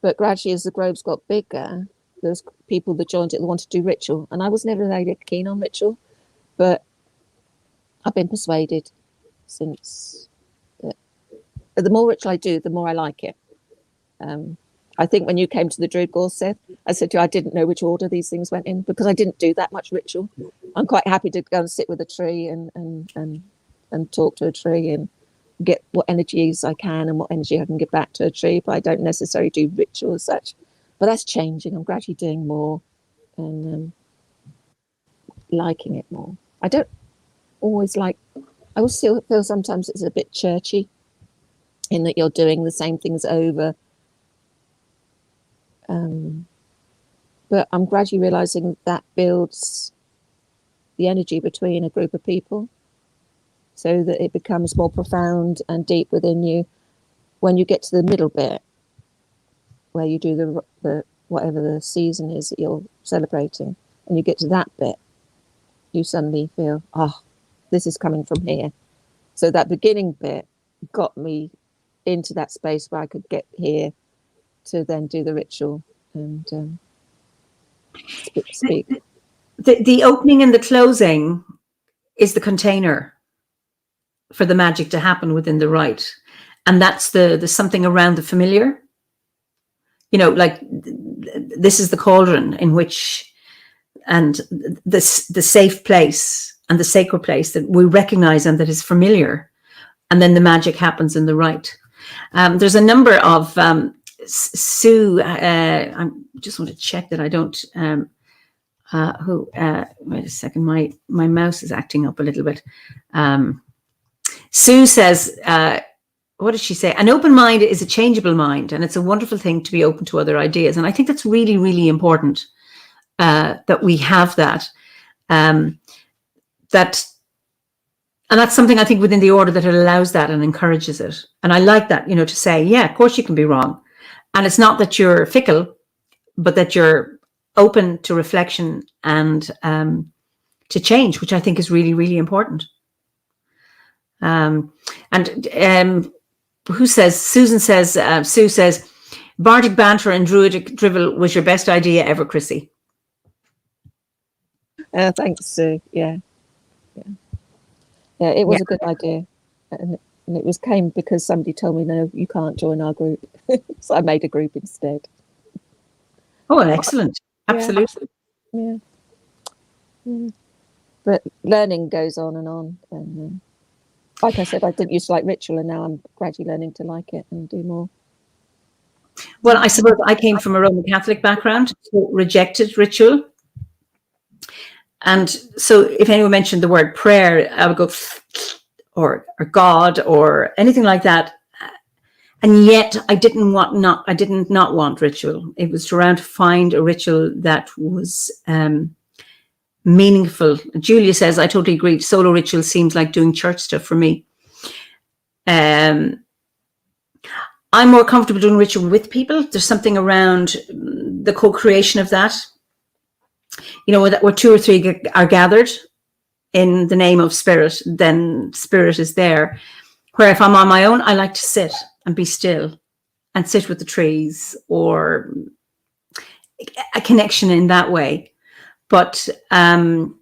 But gradually, as the groves got bigger, there's people that joined it that wanted to do ritual, and I was never really keen on ritual, but I've been persuaded since. The more ritual I do, the more I like it. I think when you came to the Druid Gorse, Seth, I said to you, I didn't know which order these things went in because I didn't do that much ritual. I'm quite happy to go and sit with a tree and talk to a tree and get what energies I can and what energy I can get back to a tree, but I don't necessarily do ritual as such. But that's changing. I'm gradually doing more and liking it more. I don't always I will still feel sometimes it's a bit churchy in that you're doing the same things over. But I'm gradually realizing that builds the energy between a group of people so that it becomes more profound and deep within you when you get to the middle bit where you do the whatever the season is that you're celebrating, and you get to that bit, you suddenly feel, this is coming from here. So that beginning bit got me into that space where I could get here to then do the ritual and speak. The opening and the closing is the container for the magic to happen within the rite, and that's the something around the familiar. Like this is the cauldron in which, and the safe place and the sacred place that we recognize and that is familiar, and then the magic happens in the rite. There's a number of Sue. I just want to check that I don't. Wait a second. My mouse is acting up a little bit. Sue says, what did she say? An open mind is a changeable mind, and it's a wonderful thing to be open to other ideas. And I think that's really, really important that we have that. And that's something I think within the order that it allows that and encourages it. And I like that, to say, yeah, of course you can be wrong. And it's not that you're fickle, but that you're open to reflection and to change, which I think is really, really important. Who says? Susan says, Sue says, Bardic Banter and Druidic Drivel was your best idea ever, Chrissie. Thanks, Sue. Yeah, it was a good idea. And it came because somebody told me, no, you can't join our group. So I made a group instead. Oh, excellent. Absolutely. Yeah. But learning goes on and on. And like I said, I didn't used to like ritual, and now I'm gradually learning to like it and do more. Well, I suppose I came from a Roman Catholic background, so rejected ritual. And so if anyone mentioned the word prayer, I would go, or God, or anything like that. And yet I did not want ritual. It was around to find a ritual that was meaningful. Julia says, I totally agree. Solo ritual seems like doing church stuff for me. I'm more comfortable doing ritual with people. There's something around the co-creation of that. You know, where two or three are gathered in the name of spirit, then spirit is there. Where if I'm on my own, I like to sit and be still and sit with the trees, or a connection in that way. But so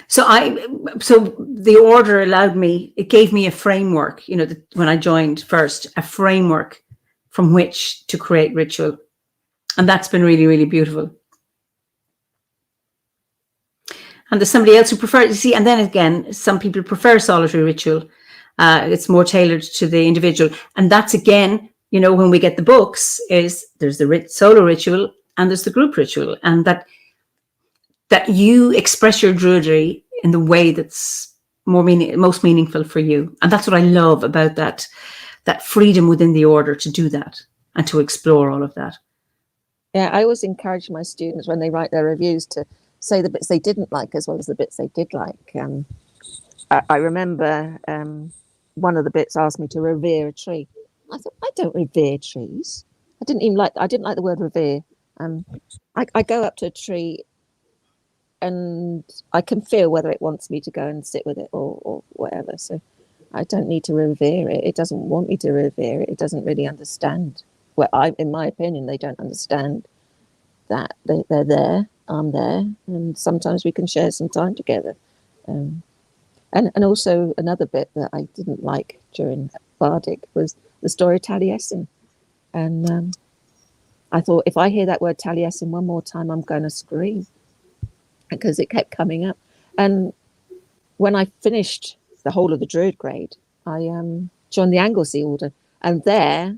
the order allowed me, it gave me a framework, you know, when I joined first, a framework from which to create ritual. And that's been really, really beautiful. And there's somebody else who prefers, you see, and then again, some people prefer solitary ritual. It's more tailored to the individual. And that's, again, you know, when we get the books, is there's the solo ritual and there's the group ritual. And that you express your druidry in the way that's most meaningful for you. And that's what I love about that freedom within the order to do that and to explore all of that. Yeah, I always encourage my students when they write their reviews to say the bits they didn't like as well as the bits they did like. I remember one of the bits asked me to revere a tree. I thought, I don't revere trees. I didn't like the word revere. I go up to a tree and I can feel whether it wants me to go and sit with it or whatever. So I don't need to revere it. It doesn't want me to revere it. It doesn't really understand. Well, in my opinion, they don't understand that they're there, I'm there, and sometimes we can share some time together. And also another bit that I didn't like during Bardic was the story of Taliesin. And I thought, if I hear that word Taliesin one more time, I'm going to scream, because it kept coming up. And when I finished the whole of the Druid grade, I joined the Anglesey Order, and there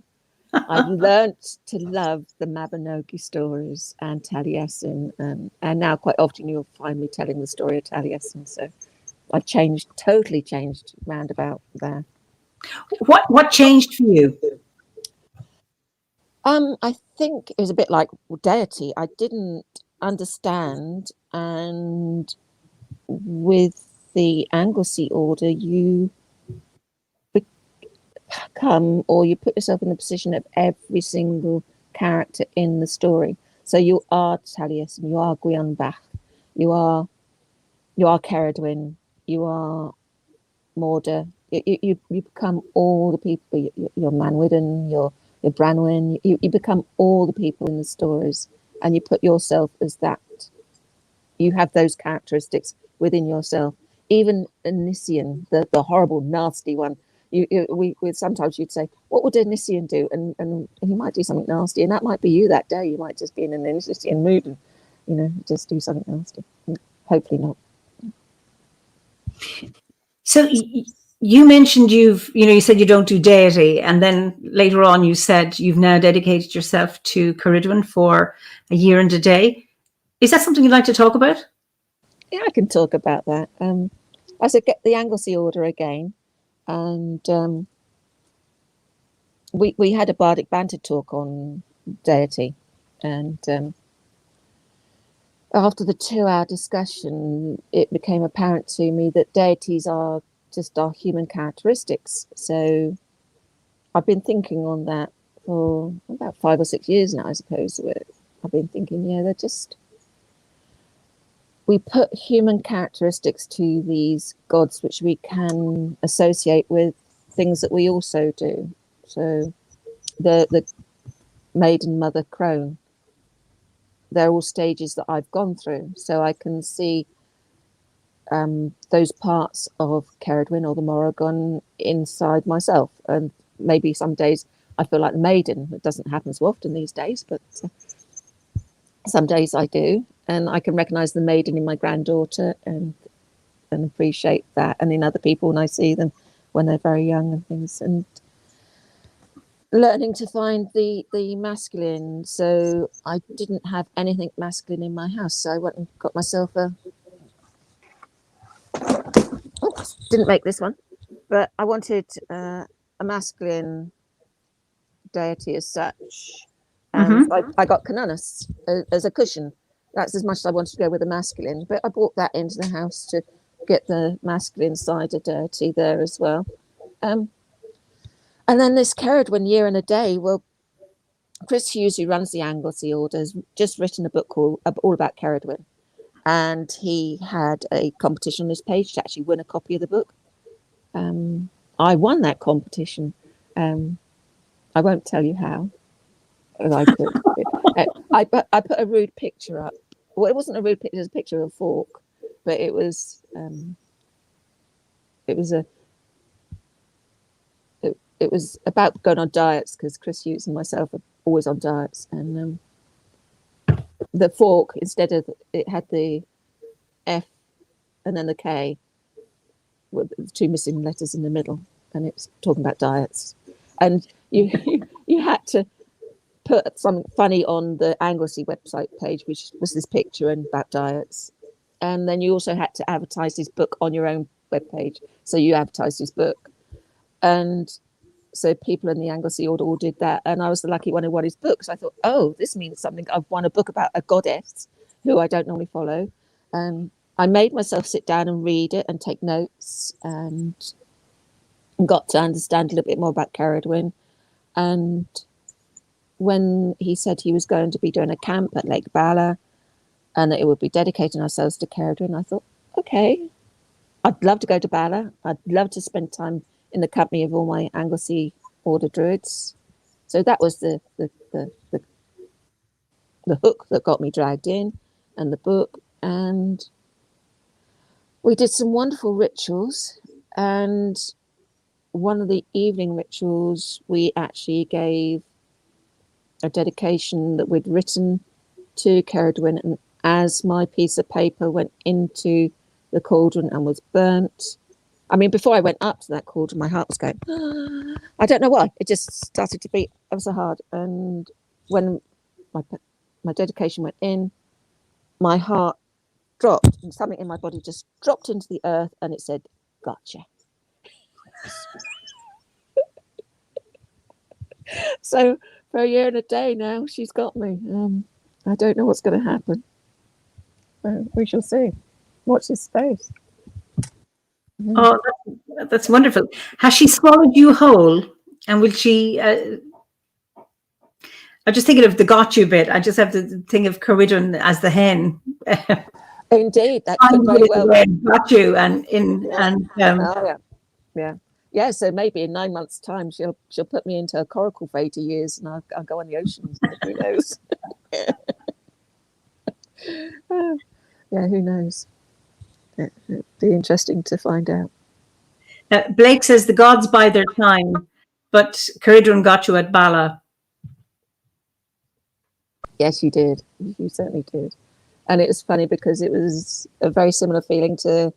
I've learnt to love the Mabinogi stories and Taliesin, and now quite often you'll find me telling the story of Taliesin. So I've totally changed roundabout there. What changed for you? I think it was a bit like deity. I didn't understand, and with the Anglesey Order, you become, or you put yourself in the position of every single character in the story. So you are Taliesin, you are Gwion-bach, you are Ceridwen, you are Morda. You become all the people. You're Manwyddan, you're Branwen. You become all the people in the stories, and you put yourself as that. You have those characteristics within yourself. Even Anissian, the horrible, nasty one. We sometimes you'd say, what would Anissian do? And he might do something nasty, and that might be you that day. You might just be in an Anissian mood and just do something nasty. Hopefully not. So you mentioned you said you don't do deity, and then later on you said you've now dedicated yourself to Ceridwen for a year and a day. Is that something you'd like to talk about? Yeah, I can talk about that. I said get the Anglesey Order again, and we had a Bardic Banter talk on deity, and after the 2-hour discussion, it became apparent to me that deities are just our human characteristics. So I've been thinking on that for about 5 or 6 years now, I suppose. I've been thinking, they're just, we put human characteristics to these gods, which we can associate with things that we also do. So the maiden mother crone, they're all stages that I've gone through. So I can see those parts of Ceridwen or the Morrigan inside myself. And maybe some days I feel like the maiden. It doesn't happen so often these days, but Some days I do, and I can recognise the maiden in my granddaughter and appreciate that, and in other people when I see them when they're very young and things, and learning to find the masculine. So I didn't have anything masculine in my house, so I went and got myself didn't make this one, but I wanted a masculine deity as such, and I got Canunus as a cushion. That's as much as I wanted to go with the masculine, but I brought that into the house to get the masculine side of deity there as well. And then this Ceridwen Year and a Day. Well, Chris Hughes, who runs the Anglesey Order, has just written a book called all about Ceridwen, and he had a competition on his page to actually win a copy of the book. I won that competition. I won't tell you how. I could. I put a rude picture up. Well, it wasn't a rude picture; it was a picture of a fork, but it was about going on diets, because Chris Hughes and myself are always on diets, and the fork, instead of it had the F and then the K with the two missing letters in the middle, and it was talking about diets, and you had to put something funny on the Anglesey website page, which was this picture and about diets, and then you also had to advertise his book on your own webpage. So you advertised his book, and so people in the Anglesey Order all did that, and I was the lucky one who won his book. So I thought, oh, this means something. I've won a book about a goddess who I don't normally follow, and I made myself sit down and read it and take notes, and got to understand a little bit more about Ceridwen. And when he said he was going to be doing a camp at Lake Bala, and that it would be dedicating ourselves to Ceridwen, I thought, okay, I'd love to go to Bala. I'd love to spend time in the company of all my Anglesey Order druids. So that was the hook that got me dragged in, and the book. And we did some wonderful rituals, and one of the evening rituals, we actually gave a dedication that we'd written to Ceridwen, and as my piece of paper went into the cauldron and was burnt, I mean, before I went up to that cauldron, my heart was going, I don't know why. It just started to beat ever so hard. And when my dedication went in, my heart dropped, and something in my body just dropped into the earth, and it said, gotcha. So for a year and a day now, she's got me. I don't know what's going to happen. We shall see. Watch this space. Oh, that's wonderful. Has she swallowed you whole? And will she... I'm just thinking of the got you bit. I just have to think of Ceridwen as the hen. Indeed, that could very well got you, yeah. So maybe in 9 months' time, she'll put me into a coracle for 80 years, and I'll go on the oceans. Who knows? Yeah, who knows? It'd be interesting to find out. Blake says the gods bide their time, but Ceridwen got you at Bala. Yes, you did. You certainly did. And it was funny because it was a very similar feeling to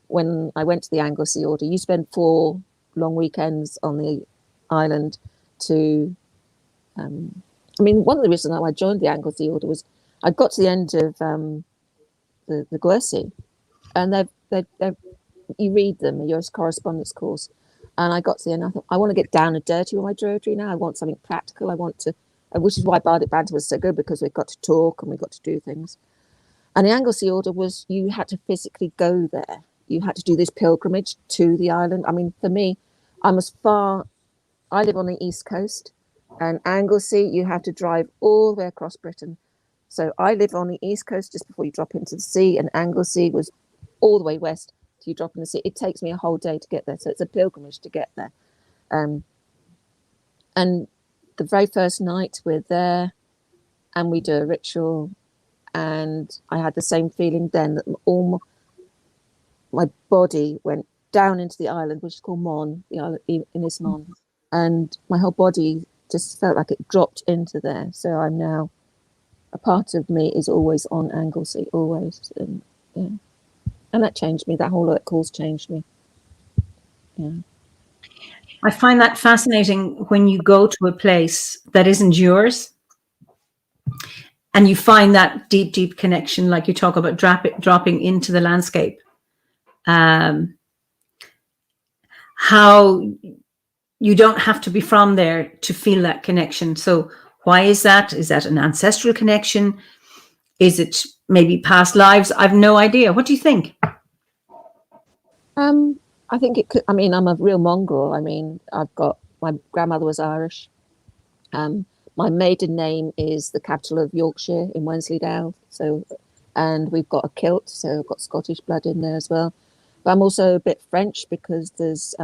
when I went to the Anglesey Order. You spend 4 long weekends on the island to... I mean, one of the reasons I joined the Anglesey Order was I got to the end of the Guernsey, and they've you read them, your correspondence course, and I got to the end. I thought, I want to get down and dirty with my druidry now. I want something practical. I want to, which is why Bardic Banter was so good, because we got to talk and we got to do things. And the Anglesey Order was, you had to physically go there. You had to do this pilgrimage to the island. I mean, for me, I live on the East Coast, and Anglesey, you have to drive all the way across Britain. So I live on the East Coast just before you drop into the sea, and Anglesey was all the way west till you drop in the sea. It takes me a whole day to get there. So it's a pilgrimage to get there. And the very first night we're there and we do a ritual, and I had the same feeling then that all my body went down into the island, which is called Mon, the island in and my whole body just felt like it dropped into there. So I'm now a part of me is always on Anglesey, always. Yeah. And that changed me. That whole lot of calls changed me. Yeah. I find that fascinating when you go to a place that isn't yours and you find that deep, deep connection, like you talk about dropping into the landscape. How you don't have to be from there to feel that connection. So why is that? Is that an ancestral connection? Is it maybe past lives? I've no idea. What do you think? I think it could. I mean, I'm a real mongrel. I mean, my grandmother was Irish. My maiden name is the capital of Yorkshire in Wensleydale. So, and we've got a kilt, so I've got Scottish blood in there as well. But I'm also a bit French because there's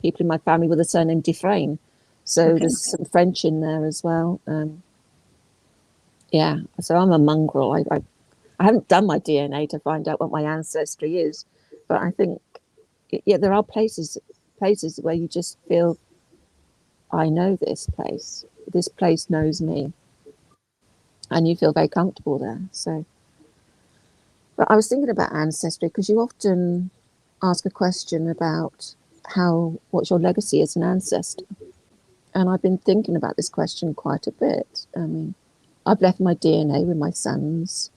people in my family with the surname Dufresne. So there's some French in there as well. Yeah, so I'm a mongrel. I haven't done my DNA to find out what my ancestry is, but I think, yeah, there are places where you just feel, I know this place. This place knows me, and you feel very comfortable there. So, but I was thinking about ancestry because you often ask a question about what's your legacy as an ancestor, and I've been thinking about this question quite a bit. I mean, I've left my DNA with my sons.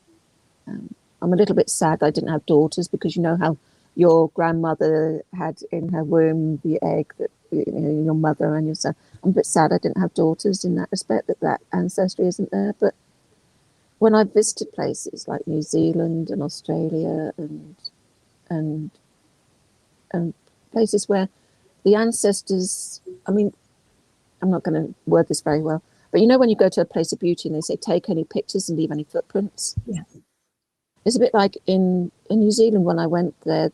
I'm a little bit sad that I didn't have daughters because you know how your grandmother had in her womb the egg that your mother and your son. I'm a bit sad I didn't have daughters in that respect, that ancestry isn't there. But when I visited places like New Zealand and Australia and places where the ancestors, I mean, I'm not going to word this very well, but you know when you go to a place of beauty and they say take any pictures and leave any footprints? Yeah. It's a bit like in New Zealand when I went there,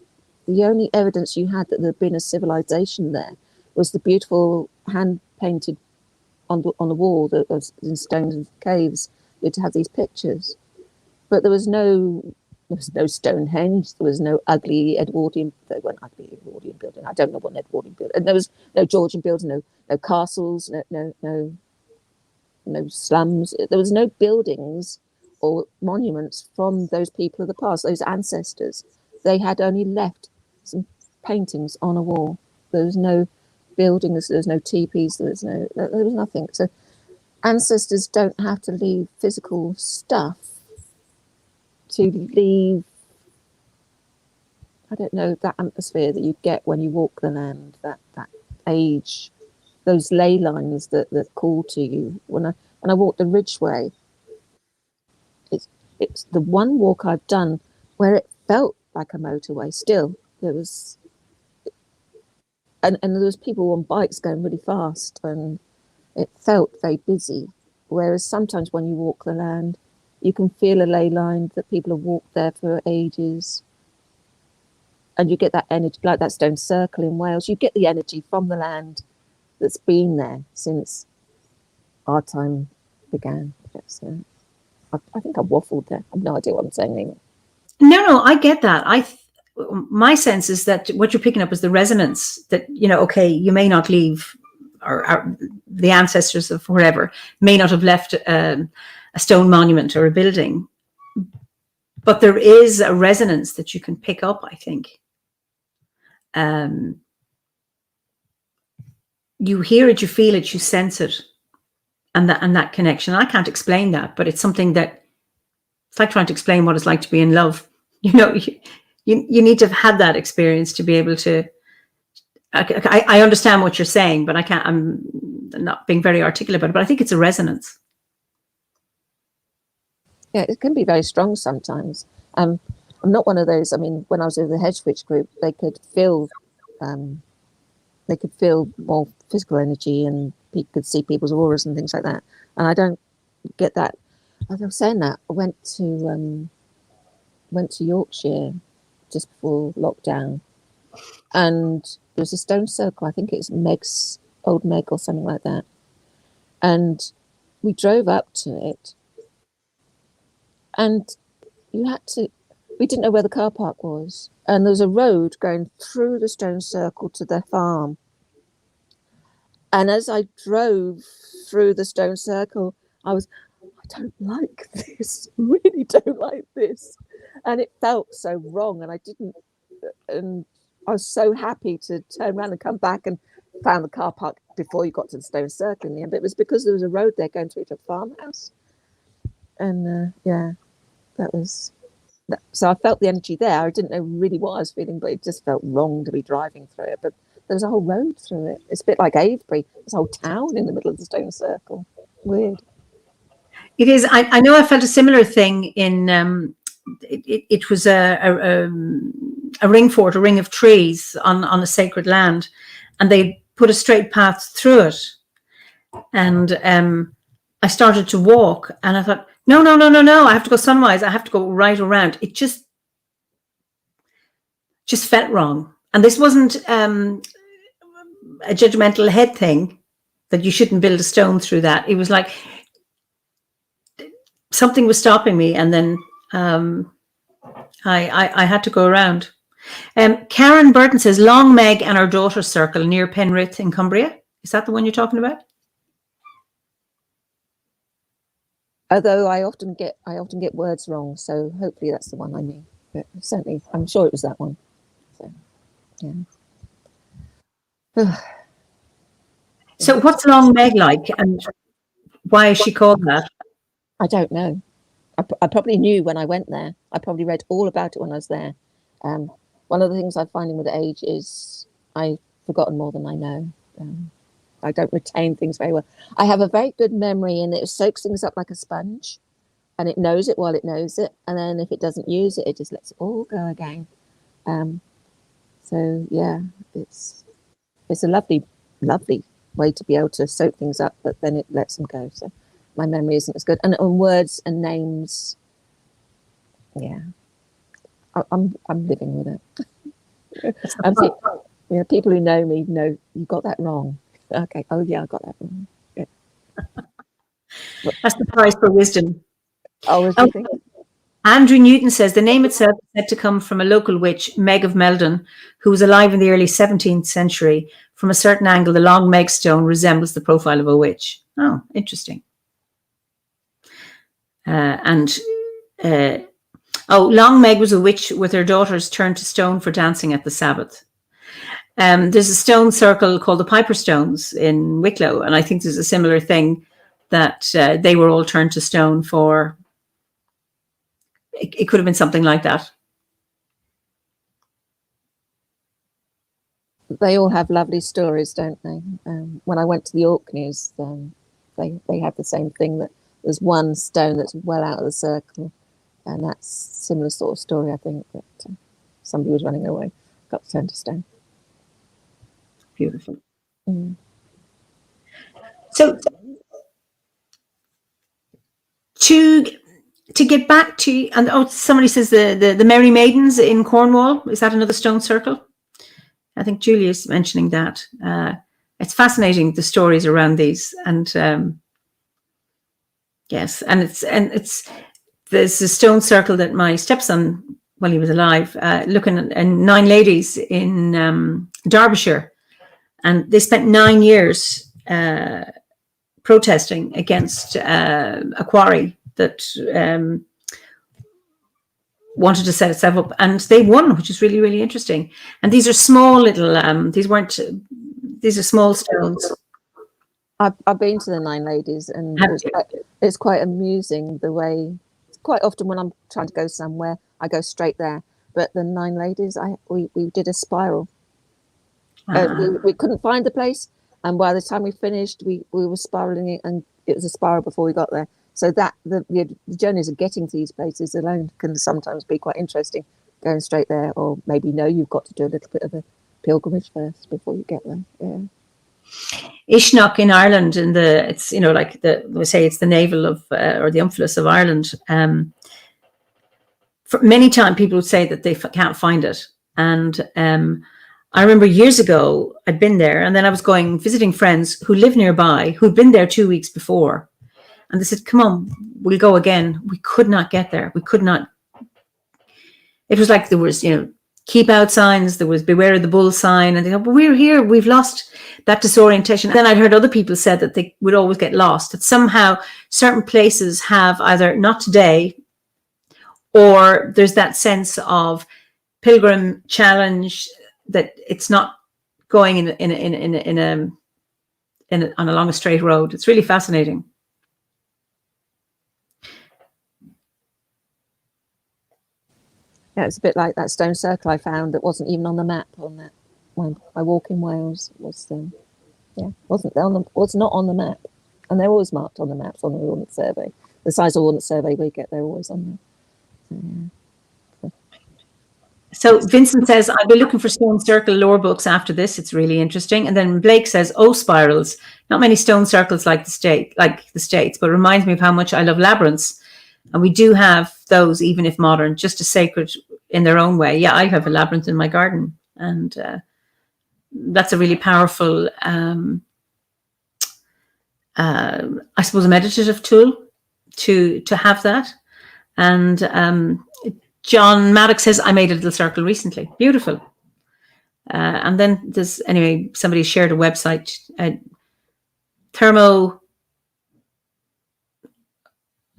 the only evidence you had that there had been a civilization there was the beautiful hand-painted on the wall that was in stones and caves. You had to have these pictures. But there was no Stonehenge, there was no ugly Edwardian, they weren't ugly Edwardian building. I don't know what an Edwardian building, and there was no Georgian building, no castles, no slums. There was no buildings or monuments from those people of the past, those ancestors. They had only left some paintings on a wall. There was no buildings, there was no teepees, there was nothing. So ancestors don't have to leave physical stuff to leave, I don't know, that atmosphere that you get when you walk the land, that age, those ley lines that call to you. When I walk the Ridgeway, it's the one walk I've done where it felt like a motorway still. There was, and there was people on bikes going really fast, and it felt very busy. Whereas sometimes when you walk the land, you can feel a ley line that people have walked there for ages. And you get that energy, like that stone circle in Wales. You get the energy from the land that's been there since our time began. I think I waffled there. I have no idea what I'm saying anymore. No, I get that. My sense is that what you're picking up is the resonance that, okay, you may not leave, or the ancestors of wherever may not have left a stone monument or a building, but there is a resonance that you can pick up, I think. You hear it, you feel it, you sense it, and that connection. I can't explain that, but it's something that it's like trying to explain what it's like to be in love. You need to have had that experience to be able to. I understand what you're saying, but I'm not being very articulate about it. But I think it's a resonance. Yeah, it can be very strong sometimes. I'm not one of those. I mean, when I was with the Hedge Witch group, they could feel more physical energy, and people could see people's auras and things like that. And I don't get that. As I was saying that, I went to Yorkshire just before lockdown, and there was a stone circle. I think it's Old Meg or something like that. And we drove up to it, and we didn't know where the car park was. And there was a road going through the stone circle to their farm. And as I drove through the stone circle, I don't like this, really don't like this. And it felt so wrong. And I was so happy to turn around and come back and found the car park before you got to the Stone Circle in the end. But it was because there was a road there going through to a farmhouse. And that was... So I felt the energy there. I didn't know really what I was feeling, but it just felt wrong to be driving through it. But there was a whole road through it. It's a bit like Avebury. There's a whole town in the middle of the Stone Circle. Weird. It is. I know I felt a similar thing in, it was a ring fort, a ring of trees on a sacred land, and they put a straight path through it. And I started to walk, and I thought, no, I have to go sunwise. I have to go right around. It just felt wrong. And this wasn't a judgmental head thing that you shouldn't build a stone through that. It was like something was stopping me, and then I had to go around. Karen Burton says Long Meg and Our Daughter Circle near Penrith in Cumbria. Is that the one you're talking about? Although I often get words wrong, so hopefully that's the one I mean. But certainly, I'm sure it was that one. So, yeah. So what's Long Meg like, and why is she called that? I don't know. I probably knew when I went there. I probably read all about it when I was there. One of the things I'm finding with age is I've forgotten more than I know. I don't retain things very well. I have a very good memory, and it soaks things up like a sponge, and it knows it while it knows it. And then if it doesn't use it, it just lets it all go again. So yeah, it's a lovely way to be able to soak things up, but then it lets them go. So my memory isn't as good. And on words and names, yeah, I'm living with it. People who know me know you got that wrong. Okay. Oh yeah, I got that wrong. Yeah. That's the prize for wisdom. Oh, okay. Andrew Newton says the name itself is said to come from a local witch, Meg of Meldon, who was alive in the early 17th century. From a certain angle, the Long Meg stone resembles the profile of a witch. Oh, interesting. Long Meg was a witch with her daughters turned to stone for dancing at the Sabbath. There's a stone circle called the Piper Stones in Wicklow, and I think there's a similar thing that they were all turned to stone for. It could have been something like that. They all have lovely stories, don't they? When I went to the Orkneys, they have the same thing, that there's one stone that's well out of the circle, and that's a similar sort of story, I think, that somebody was running away, got turned to stone. Beautiful. So to get back to, and somebody says the Merry Maidens in Cornwall, is that another stone circle? I think Julia's mentioning that. It's fascinating, the stories around these, and yes, and it's there's a stone circle that my stepson, when he was alive, looking at Nine Ladies in Derbyshire, and they spent 9 years protesting against a quarry that wanted to set itself up, and they won, which is really, really interesting. And these are small little, these are small stones. I've been to the Nine Ladies, and it's quite amusing the way, quite often when I'm trying to go somewhere, I go straight there. But the Nine Ladies, we did a spiral. We couldn't find the place, and by the time we finished, we were spiraling it, and it was a spiral before we got there. So that the journeys of getting to these places alone can sometimes be quite interesting, going straight there, or maybe you've got to do a little bit of a pilgrimage first before you get there. Yeah. Ishnock in Ireland, it's we say it's the navel of or the Umphless of Ireland. For many times people would say that they can't find it, and I remember years ago I'd been there, and then I was visiting friends who live nearby who'd been there 2 weeks before, and they said, "Come on, we'll go again." We could not get there. We could not. It was like there was keep out signs. There was beware of the bull sign, and they go, but we're here, we've lost that disorientation. Then I'd heard other people said that they would always get lost, that somehow certain places have either not today, or there's that sense of pilgrim challenge, that it's not going on along a straight road. It's really fascinating. Yeah, it's a bit like that stone circle I found that wasn't even on the map on that when I walk in Wales. Was was not on the map, and they're always marked on the maps on the Ordnance Survey. The size of Ordnance Survey we get, they're always on there. So Vincent says, I'll be looking for stone circle lore books after this. It's really interesting. And then Blake says, oh, spirals. Not many stone circles like the States, but reminds me of how much I love labyrinths. And we do have those, even if modern, just as sacred in their own way. Yeah, I have a labyrinth in my garden. And that's a really powerful, I suppose, a meditative tool to have that. And John Maddox says, I made a little circle recently. Beautiful. And then there's, anyway, somebody shared a website,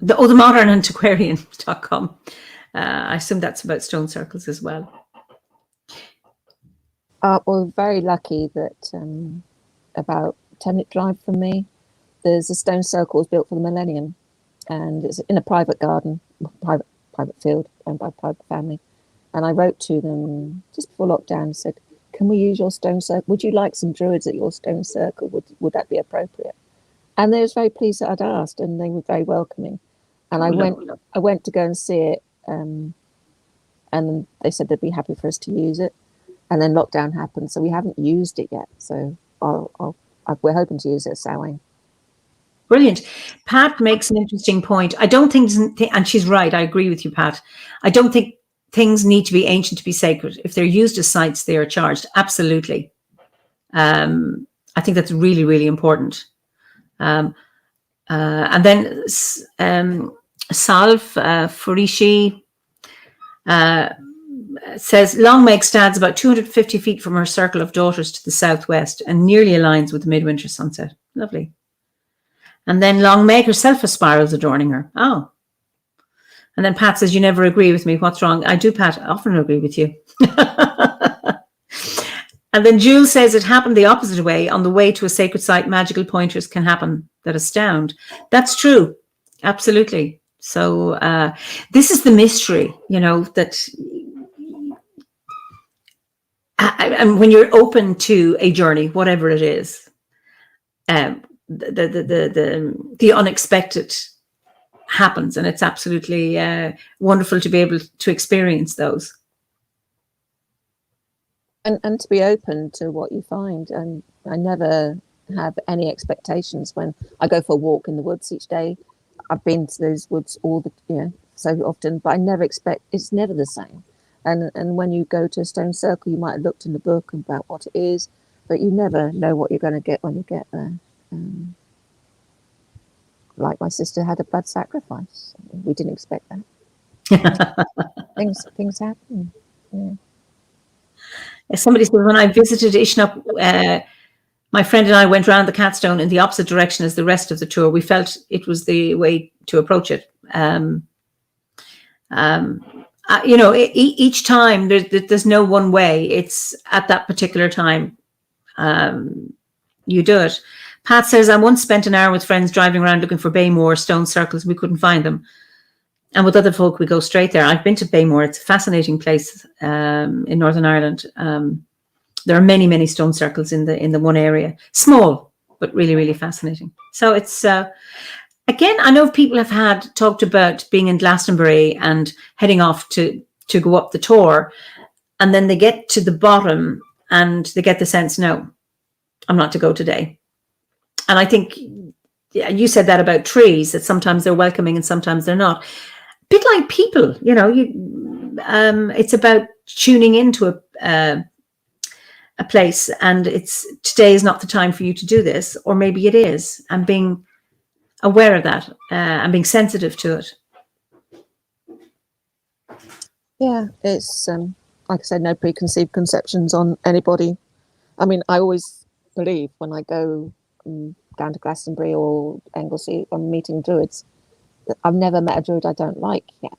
the modernantiquarian.com. I assume that's about stone circles as well. Well, very lucky that about 10-minute drive from me, there's a stone circle was built for the millennium, and it's in a private garden, private field owned by a private family. And I wrote to them just before lockdown and said, can we use your stone circle? Would you like some druids at your stone circle? Would that be appropriate? And they was very pleased that I'd asked, and they were very welcoming. And I went to go and see it, and they said they'd be happy for us to use it. And then lockdown happened, so we haven't used it yet. So we're hoping to use it at Samhain. Brilliant. Pat makes an interesting point. I don't think, and she's right, I agree with you, Pat. I don't think things need to be ancient to be sacred. If they're used as sites, they are charged. Absolutely. I think that's really, really important. And then Salv Furishi says, Longmeg stands about 250 feet from her circle of daughters to the southwest and nearly aligns with the midwinter sunset. Lovely. And then Longmeg herself has spirals adorning her. Oh. And then Pat says, you never agree with me. What's wrong? I do, Pat. I often agree with you. And then Jules says, it happened the opposite way. On the way to a sacred site, magical pointers can happen that astound. That's true. Absolutely. So this is the mystery, that... And when you're open to a journey, whatever it is, the unexpected happens, and it's absolutely wonderful to be able to experience those. And to be open to what you find. And I never have any expectations when I go for a walk in the woods each day. I've been to those woods so often, but I never expect, it's never the same. And when you go to a stone circle, you might have looked in the book about what it is, but you never know what you're going to get when you get there. Like my sister had a blood sacrifice. We didn't expect that. things happen. Yeah. Somebody said, when I visited Ishnup, my friend and I went round the Catstone in the opposite direction as the rest of the tour. We felt it was the way to approach it. Each time there's no one way. It's at that particular time you do it. Pat says, I once spent an hour with friends driving around looking for Baymore stone circles. We couldn't find them. And with other folk, we go straight there. I've been to Baymore. It's a fascinating place in Northern Ireland. There are many, many stone circles in the one area. Small, but really, really fascinating. So it's... Again, I know people have talked about being in Glastonbury and heading off to go up the Tor, and then they get to the bottom and they get the sense, no, I'm not to go today. And I think you said that about trees, that sometimes they're welcoming and sometimes they're not. A bit like people, it's about tuning into a place, and today is not the time for you to do this, or maybe it is, and being aware of that and being sensitive to it. Yeah, it's like I said, no preconceived conceptions on anybody. I mean, I always believe when I go down to Glastonbury or Anglesey, I'm meeting Druids, that I've never met a Druid I don't like yet,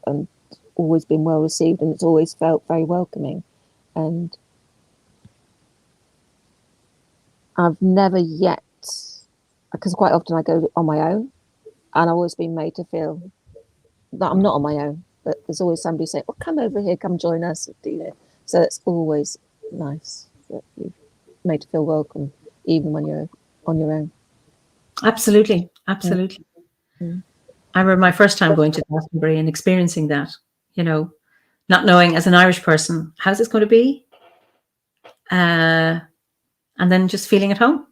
and always been well received, and it's always felt very welcoming. And I've never yet, because quite often I go on my own, and I've always been made to feel that I'm not on my own, but there's always somebody saying, well, come over here, come join us. So it's always nice that you're made to feel welcome, even when you're on your own. Absolutely. Absolutely. Mm. I remember my first time going to Glastonbury and experiencing that, not knowing as an Irish person, how's this going to be? And then just feeling at home.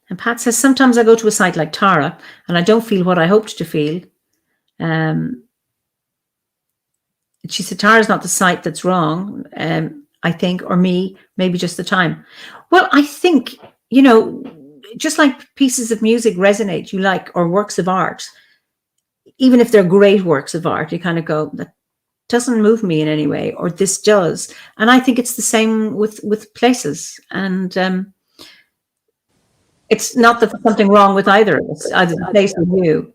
And Pat says, sometimes I go to a site like Tara and I don't feel what I hoped to feel. She said, Tara's not the site that's wrong, I think, or me, maybe just the time. Well, I think, just like pieces of music resonate, you like, or works of art, even if they're great works of art, you kind of go, that doesn't move me in any way, or this does. And I think it's the same with places. And it's not that there's something wrong with either of us, either the place or you.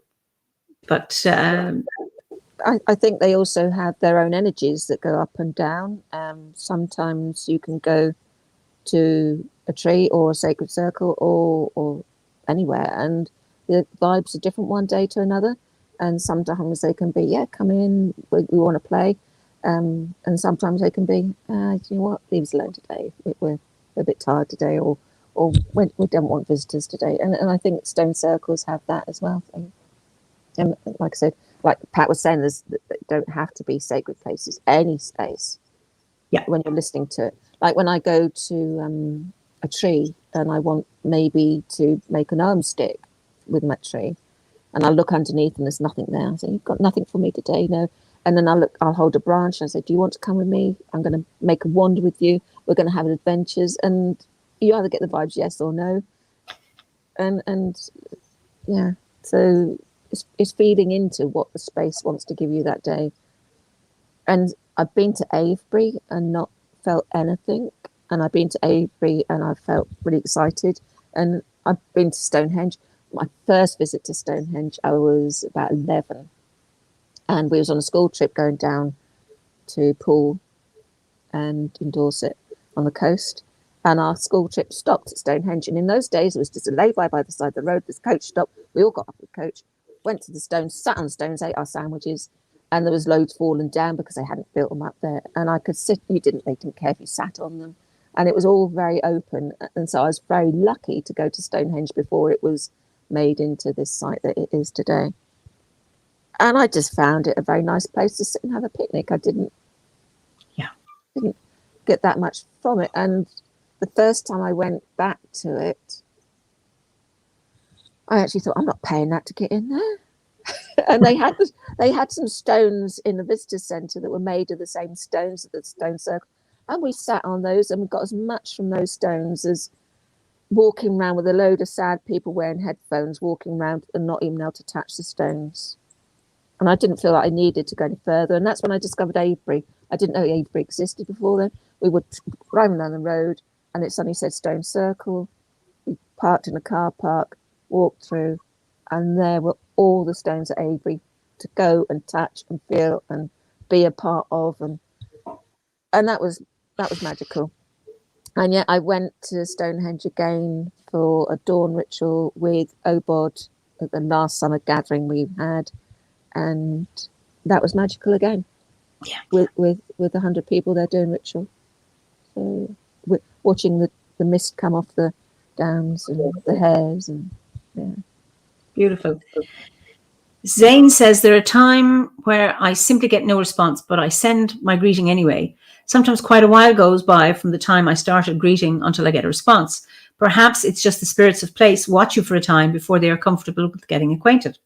But I think they also have their own energies that go up and down. Sometimes you can go to a tree or a sacred circle or anywhere, and the vibes are different one day to another. And sometimes they can be, yeah, come in, we want to play. And sometimes they can be, you know what, leave us alone today. We're a bit tired today, or we don't want visitors today. And I think stone circles have that as well. And like I said, like Pat was saying, they don't have to be sacred places, any space. Yeah. When you're listening to it. Like when I go to a tree and I want maybe to make an arm stick with my tree, and I look underneath and there's nothing there. I say, you've got nothing for me today, no. And then I'll hold a branch and I say, do you want to come with me? I'm going to make a wand with you. We're going to have adventures. And you either get the vibes yes or no. And yeah, so it's feeding into what the space wants to give you that day. And I've been to Avebury and not felt anything. And I've been to Avebury and I felt really excited. And I've been to Stonehenge. My first visit to Stonehenge, I was about 11. And we was on a school trip going down to Poole and in Dorset on the coast. And our school trip stopped at Stonehenge. And in those days, it was just a lay-by the side of the road. This coach stopped. We all got off the coach, went to the stones, sat on the stones, ate our sandwiches. And there was loads falling down because they hadn't built them up there. And I could sit, they didn't care if you sat on them. And it was all very open. And so I was very lucky to go to Stonehenge before it was made into this site that it is today. And I just found it a very nice place to sit and have a picnic. I didn't get that much from it. And the first time I went back to it, I actually thought, I'm not paying that to get in there. And they had some stones in the visitor centre that were made of the same stones at the stone circle. And we sat on those and we got as much from those stones as walking around with a load of sad people wearing headphones, walking around and not even able to touch the stones. And I didn't feel like I needed to go any further. And that's when I discovered Avebury. I didn't know Avebury existed before then. We were driving down the road and it suddenly said Stone Circle. We parked in a car park, walked through, and there were all the stones at Avebury to go and touch and feel and be a part of. And that was magical. And yet I went to Stonehenge again for a dawn ritual with OBOD at the last summer gathering we had. And that was magical again. Yeah. With 100 people there doing ritual. So watching the mist come off the dams and the hares and yeah. Beautiful. Zane says, there are times where I simply get no response, but I send my greeting anyway. Sometimes quite a while goes by from the time I started greeting until I get a response. Perhaps it's just the spirits of place watch you for a time before they are comfortable with getting acquainted.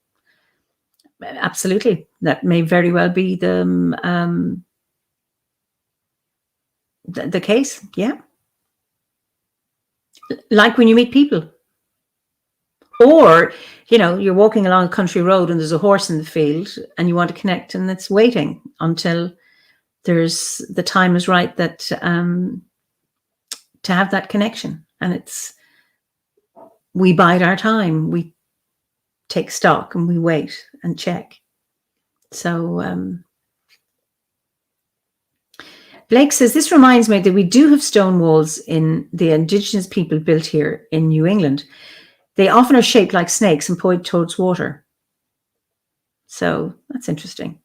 Absolutely. That may very well be the case. Yeah. Like when you meet people. Or, you're walking along a country road and there's a horse in the field and you want to connect, and it's waiting until the time is right that to have that connection. And we bide our time, we take stock, and we wait and check. So Blake says, this reminds me that we do have stone walls in the indigenous people built here in New England. They often are shaped like snakes and point towards water. So that's interesting.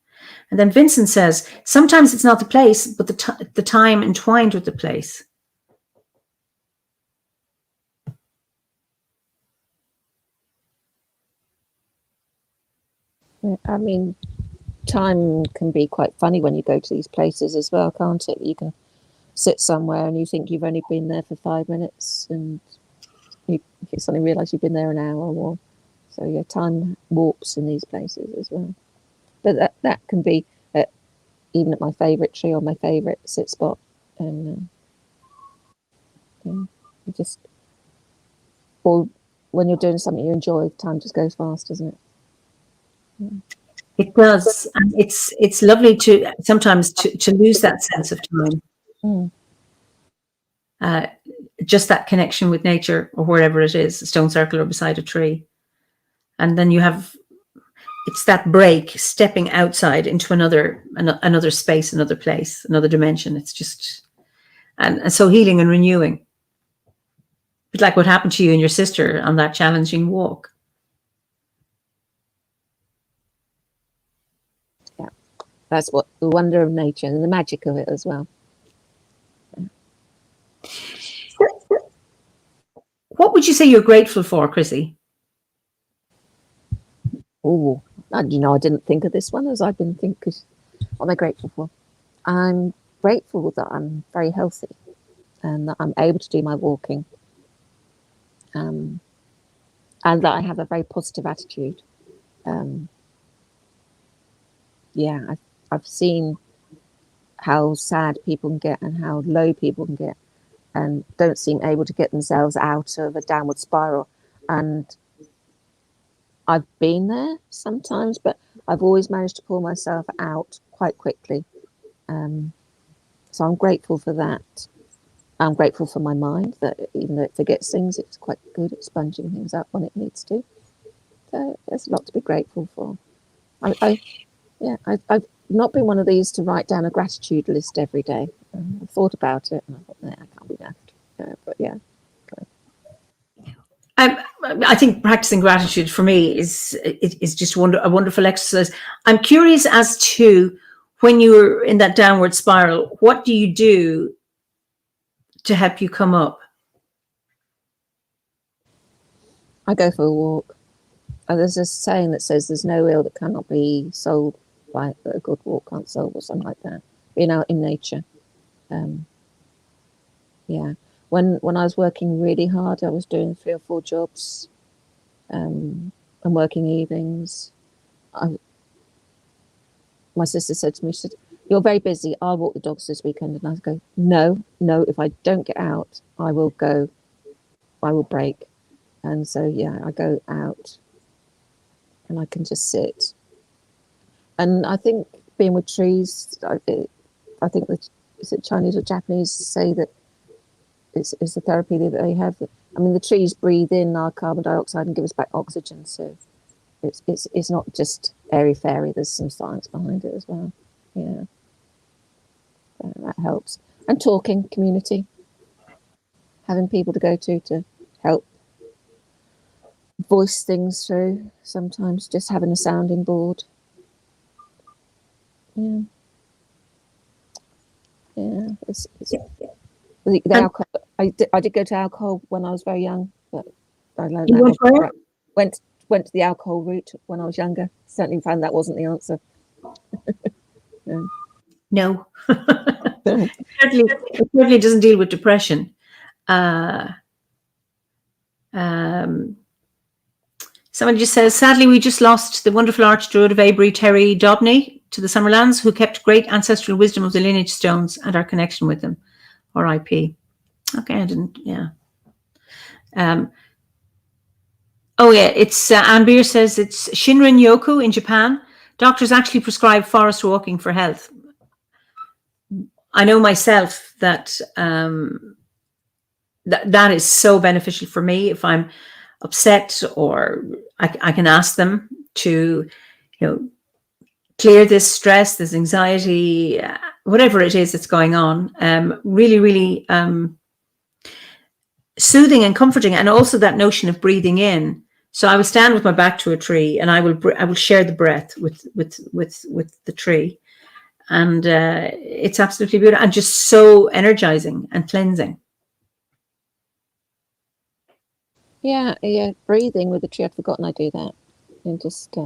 And then Vincent says, sometimes it's not the place, but the time entwined with the place. I mean, time can be quite funny when you go to these places as well, can't it? You can sit somewhere and you think you've only been there for 5 minutes, and you suddenly realise you've been there an hour or more. So yeah, time warps in these places as well. But that can be even at my favourite tree or my favourite sit spot, and you just, or when you're doing something you enjoy, time just goes fast, doesn't it? Yeah. It does, and it's lovely to sometimes to lose that sense of time. Just that connection with nature, or wherever it is, a stone circle or beside a tree, and then it's that break, stepping outside into another space, another place, another dimension. It's just and so healing and renewing. It's like what happened to you and your sister on that challenging walk. Yeah, that's what the wonder of nature and the magic of it as well. What would you say you're grateful for, Chrissie? Oh, I didn't think of this one as I've been thinking. What am I grateful for? I'm grateful that I'm very healthy and that I'm able to do my walking, and that I have a very positive attitude. I've seen how sad people can get and how low people can get and don't seem able to get themselves out of a downward spiral. And I've been there sometimes, but I've always managed to pull myself out quite quickly. So I'm grateful for that. I'm grateful for my mind, that even though it forgets things, it's quite good at sponging things up when it needs to. So there's a lot to be grateful for. I've not been one of these to write down a gratitude list every day. I've thought about it and I thought, I can't be that. But yeah. I think practicing gratitude for me is just a wonderful exercise. I'm curious as to, when you're in that downward spiral, what do you do to help you come up? I go for a walk. There's a saying that says there's no ill that cannot be solved by a good walk can't solve, or something like that. Being out in nature. When I was working really hard, I was doing 3 or 4 jobs, and working evenings. My sister said to me, she said, "You're very busy. I'll walk the dogs this weekend." And I go, no, if I don't get out, I will break. And so, I go out and I can just sit. And I think being with trees, I think that, is it Chinese or Japanese, say that it's the therapy that they have. I mean, the trees breathe in our carbon dioxide and give us back oxygen. So it's not just airy-fairy. There's some science behind it as well. Yeah, that helps. And talking, community, having people to go to help voice things through. Sometimes just having a sounding board. Yeah. The alcohol. I did go to alcohol when I was very young, but I learned that. Went to the alcohol route when I was younger. Certainly found that wasn't the answer. No. It certainly doesn't deal with depression. Someone just says, sadly, we just lost the wonderful Archdruid of Avery, Terry Dobney, to the Summerlands, who kept great ancestral wisdom of the lineage stones and our connection with them. R.I.P. Okay, I didn't, yeah. Oh yeah, it's Eimear says it's Shinrin-yoku in Japan. Doctors actually prescribe forest walking for health. I know myself that that is so beneficial for me. If I'm upset, or I can ask them to, clear this stress, this anxiety, whatever it is that's going on. Really, really soothing and comforting, and also that notion of breathing in. So I will stand with my back to a tree, and I will share the breath with the tree, and it's absolutely beautiful and just so energizing and cleansing. Yeah, breathing with the tree. I'd forgotten I do that, and just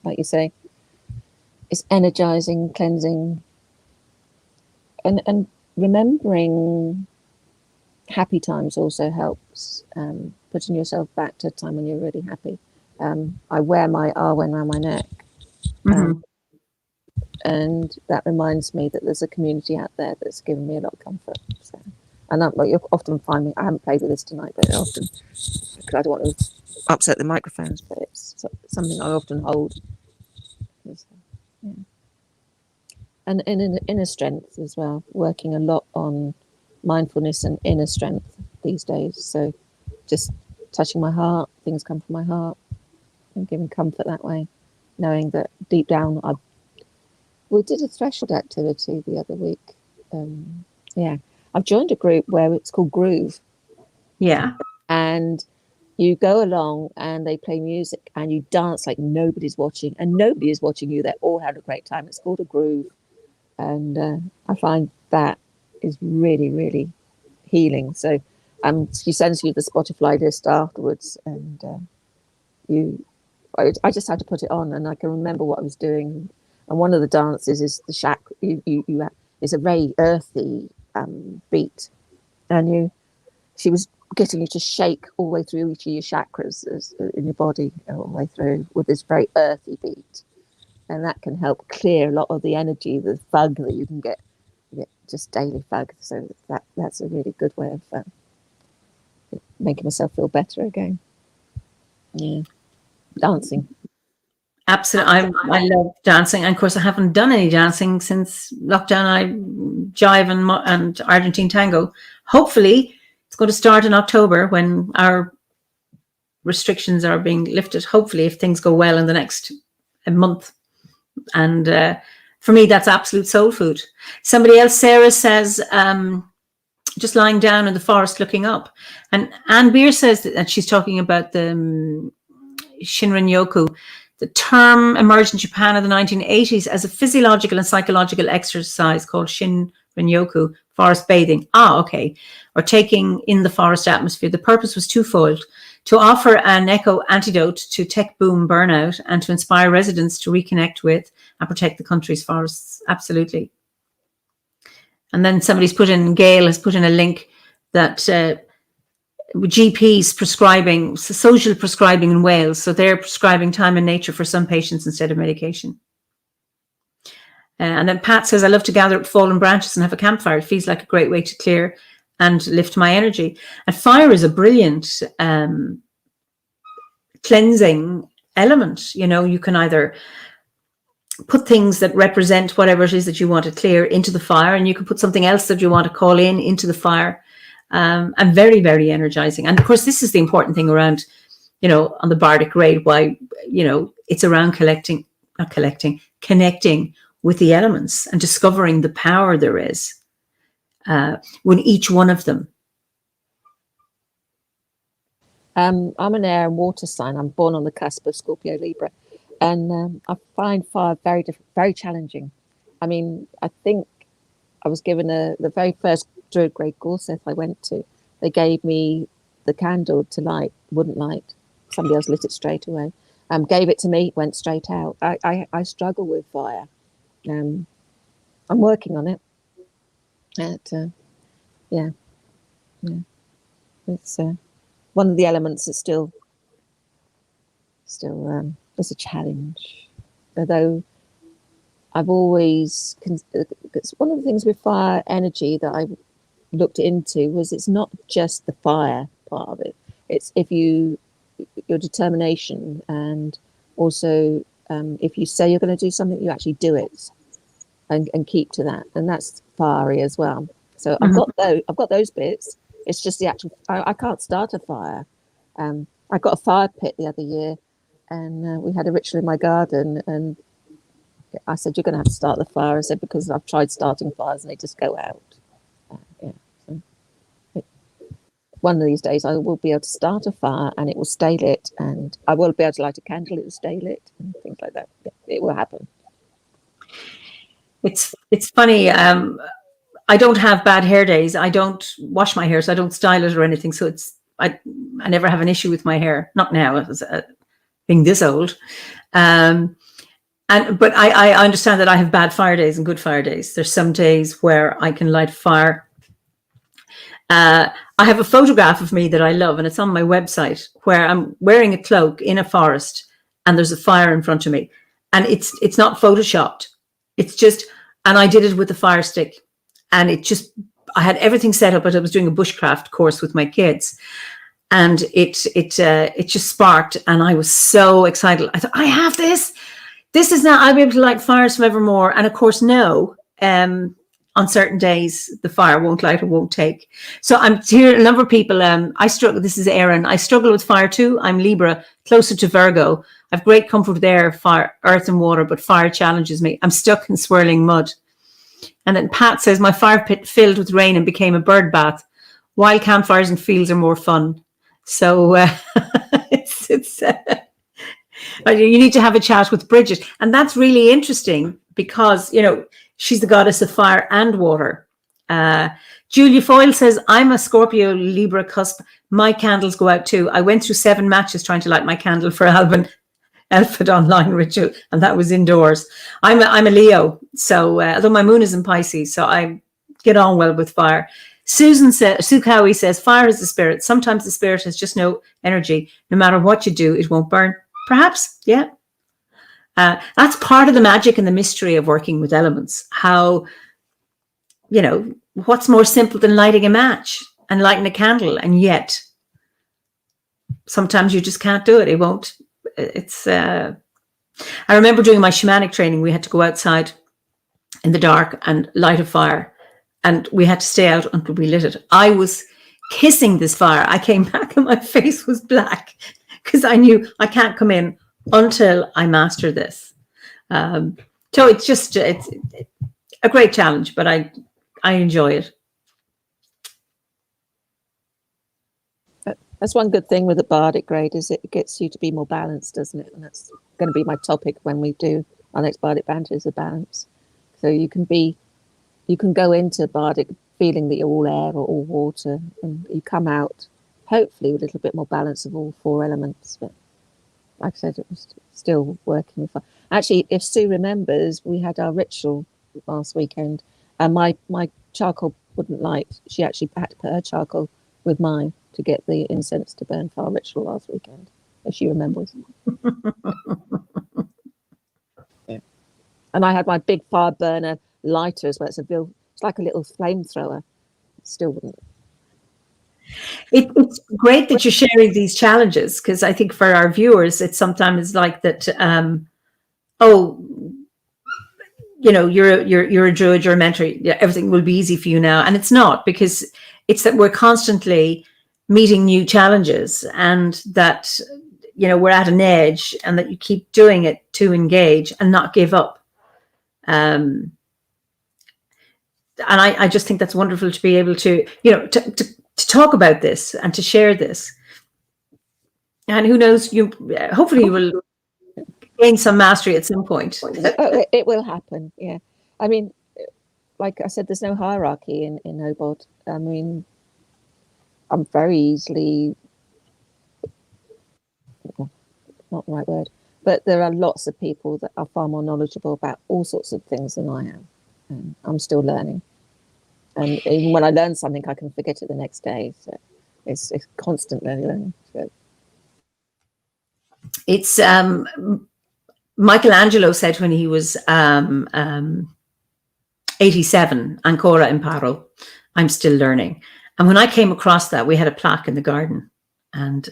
like you say, it's energizing, cleansing, and remembering happy times also helps. Putting yourself back to a time when you're really happy. I wear my Arwen around my neck, and that reminds me that there's a community out there that's given me a lot of comfort. So, and you'll often find me. I haven't played with this tonight, but often, because I don't want to upset the microphones, but it's something I often hold. Yeah. And inner strength as well. Working a lot on mindfulness and inner strength these days. So just touching my heart, things come from my heart, and giving comfort that way, knowing that deep down we did a threshold activity the other week. I've joined a group where it's called Groove. Yeah. And you go along and they play music and you dance like nobody's watching, and nobody is watching you. They're all having a great time. It's called a Groove. And I find that is really, really healing. So you send you the Spotify list afterwards, and I just had to put it on, and I can remember what I was doing. And one of the dances is the chakra. It's a very earthy beat, and she was getting you to shake all the way through each of your chakras in your body, all the way through, with this very earthy beat. And that can help clear a lot of the energy, the fug that you can get just daily fug. So that's a really good way of making myself feel better again. Yeah, dancing. Absolutely. I love dancing. And of course, I haven't done any dancing since lockdown. I jive and Argentine tango. Hopefully, it's going to start in October when our restrictions are being lifted. Hopefully, if things go well in the next month. And for me, that's absolute soul food. Somebody else, Sarah, says, just lying down in the forest looking up. And Eimear says that she's talking about the Shinrin-yoku. The term emerged in Japan in the 1980s as a physiological and psychological exercise called Shinrin-yoku, forest bathing. Okay. Or taking in the forest atmosphere. The purpose was twofold: to offer an antidote to tech boom burnout, and to inspire residents to reconnect with and protect the country's forests. Absolutely. And then Gail has put in a link that GPs prescribing, social prescribing in Wales. So they're prescribing time in nature for some patients instead of medication. And then Pat says, I love to gather up fallen branches and have a campfire. It feels like a great way to clear and lift my energy. And fire is a brilliant cleansing element. You can either put things that represent whatever it is that you want to clear into the fire, and you can put something else that you want to call into the fire. And very, very energizing. And of course, this is the important thing around, on the Bardic grade, why, it's around connecting with the elements and discovering the power there is with each one of them. I'm an air and water sign. I'm born on the cusp of Scorpio Libra, and I find fire very different, very challenging. I mean, I think I was given the very first Druid grade Gorseth I went to. They gave me the candle to light, wouldn't light. Somebody else lit it straight away. Gave it to me, went straight out. I struggle with fire. I'm working on it. Yeah. It's one of the elements that's still is a challenge. Although I've always, one of the things with fire energy that I looked into was it's not just the fire part of it. It's if you your determination, and also if you say you're going to do something, you actually do it, and keep to that, and that's fiery as well. So I've got those bits. It's just the actual. I can't start a fire. I got a fire pit the other year, and we had a ritual in my garden, and I said, "You're going to have to start the fire." I said, because I've tried starting fires and they just go out. One of these days I will be able to start a fire and it will stay lit, and I will be able to light a candle, it will stay lit, and things like that. It will happen. It's funny. I don't have bad hair days. I don't wash my hair, so I don't style it or anything. So I never have an issue with my hair. Not now, as being this old. But I understand that I have bad fire days and good fire days. There's some days where I can light a fire. I have a photograph of me that I love, and it's on my website, where I'm wearing a cloak in a forest and there's a fire in front of me, and it's not photoshopped. It's just, and I did it with a fire stick, and I had everything set up, but I was doing a bushcraft course with my kids, and it just sparked, and I was so excited. I thought, I have this. This is now, I'll be able to light fires forevermore. And of course, no. On certain days, the fire won't light or won't take. So I'm hearing a number of people. I struggle. This is Erin. I struggle with fire too. I'm Libra, closer to Virgo. I have great comfort with air, fire, earth, and water, but fire challenges me. I'm stuck in swirling mud. And then Pat says, my fire pit filled with rain and became a bird bath. Wild campfires and fields are more fun. So you need to have a chat with Bridget, and that's really interesting because she's the goddess of fire and water. Julia Foyle says, I'm a Scorpio Libra cusp. My candles go out too. I went through 7 matches trying to light my candle for Alfred online ritual, and that was indoors. I'm a Leo, so although my moon is in Pisces, so I get on well with fire. Sue Cowie says, fire is the spirit. Sometimes the spirit has just no energy. No matter what you do, it won't burn. Perhaps, yeah. That's part of the magic and the mystery of working with elements. How, what's more simple than lighting a match and lighting a candle? And yet, sometimes you just can't do it. It won't. I remember doing my shamanic training. We had to go outside in the dark and light a fire. And we had to stay out until we lit it. I was kissing this fire. I came back and my face was black because I knew I can't come in until I master this. So it's a great challenge, but I enjoy it. That's one good thing with the Bardic grade, is it gets you to be more balanced, doesn't it? And that's going to be my topic when we do our next Bardic Banter, is the balance. So you can go into Bardic feeling that you're all air or all water, and you come out hopefully with a little bit more balance of all 4 elements. But like I said, it was still working. Actually, if Sue remembers, we had our ritual last weekend, and my charcoal wouldn't light. She actually had to put her charcoal with mine to get the incense to burn for our ritual last weekend, if she remembers. Yeah. And I had my big fire burner lighter as well. It's like a little flamethrower. Still wouldn't. It's great that you're sharing these challenges, because I think for our viewers, it's sometimes like that. You're a druid, you're a mentor. Yeah, everything will be easy for you now, and it's not, because it's that we're constantly meeting new challenges, and that we're at an edge, and that you keep doing it to engage and not give up. And I just think that's wonderful to be able to to talk about this and to share this. And who knows, hopefully you will gain some mastery at some point. It will happen, yeah. I mean, like I said, there's no hierarchy in OBOD. I mean, I'm very easily, not the right word, but there are lots of people that are far more knowledgeable about all sorts of things than I am. And I'm still learning. And even when I learn something, I can forget it the next day. So it's constant learning. So. It's Michelangelo said when he was 87, ancora imparo, I'm still learning. And when I came across that, we had a plaque in the garden, and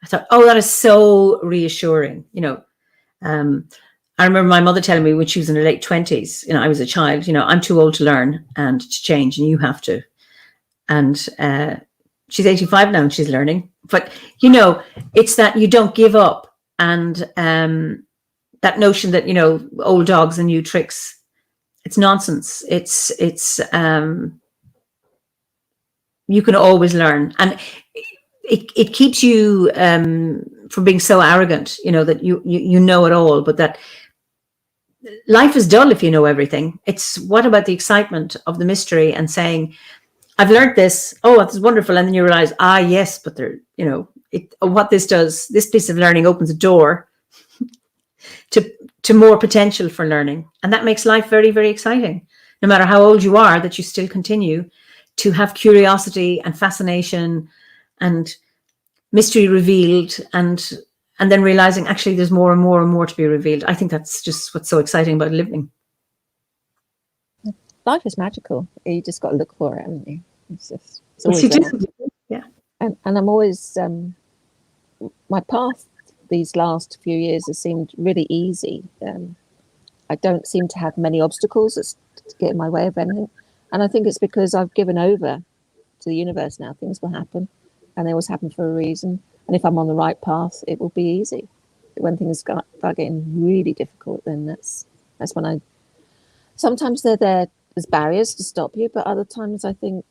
I thought, oh, that is so reassuring. I remember my mother telling me when she was in her late 20s, I was a child, I'm too old to learn and to change, and you have to. And she's 85 now and she's learning. But, it's that you don't give up. And that notion that, old dogs and new tricks, it's nonsense. It's you can always learn. And it keeps you from being so arrogant, that you know it all, but that life is dull if you know everything. It's what about the excitement of the mystery and saying, I've learned this. Oh, it's wonderful. And then you realize, yes, but what this does, this piece of learning opens a door to more potential for learning. And that makes life very, very exciting. No matter how old you are, that you still continue to have curiosity and fascination and mystery revealed, and then realizing actually there's more and more and more to be revealed. I think that's just what's so exciting about living. Life is magical. You just got to look for it, haven't you? It's always there. Yeah. And I'm always, my path these last few years has seemed really easy. I don't seem to have many obstacles that get in my way of anything. And I think it's because I've given over to the universe now. Things will happen, and they always happen for a reason. And if I'm on the right path, it will be easy. When things start getting really difficult, then that's when sometimes they're there as barriers to stop you, but other times I think,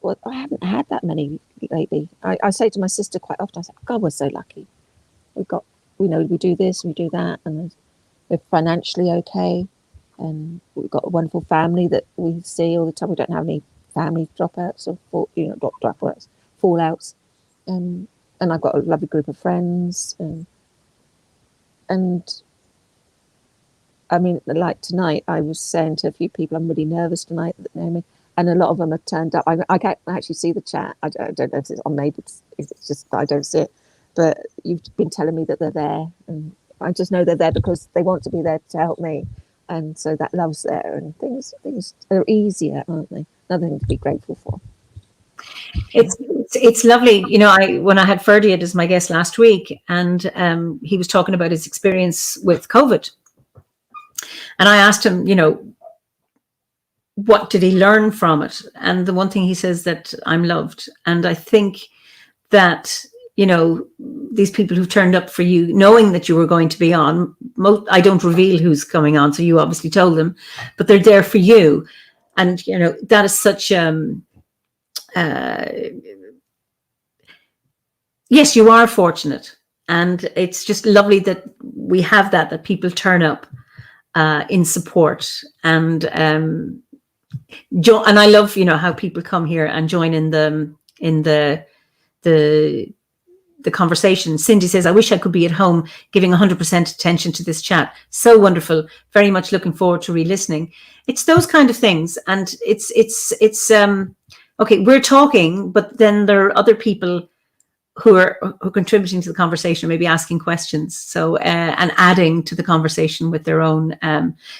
well, I haven't had that many lately. I say to my sister quite often, I say, God, we're so lucky. We do this, we do that, and we're financially okay, and we've got a wonderful family that we see all the time. We don't have any family dropouts or fallouts, and I've got a lovely group of friends, and I mean, like tonight, I was saying to a few people, I'm really nervous tonight that know me, and a lot of them have turned up. I can't actually see the chat. I don't know if it's on, maybe it's just that I don't see it, but you've been telling me that they're there, and I just know they're there because they want to be there to help me, and so that love's there, and things are easier, aren't they? Another thing to be grateful for. It's lovely. When I had Ferdiad as my guest last week, and he was talking about his experience with COVID. And I asked him, what did he learn from it? And the one thing he says that I'm loved. And I think that, these people who've turned up for you, knowing that you were going to be on, I don't reveal who's coming on, so you obviously told them, but they're there for you. And, that is such, yes, you are fortunate. And it's just lovely that we have that people turn up in support, and and I love how people come here and join in the conversation. Cindy says, I wish I could be at home giving 100% attention to this chat. So wonderful. Very much looking forward to re-listening. It's those kind of things, and it's okay, we're talking, but then there are other people who are contributing to the conversation, maybe asking questions, so and adding to the conversation with their own.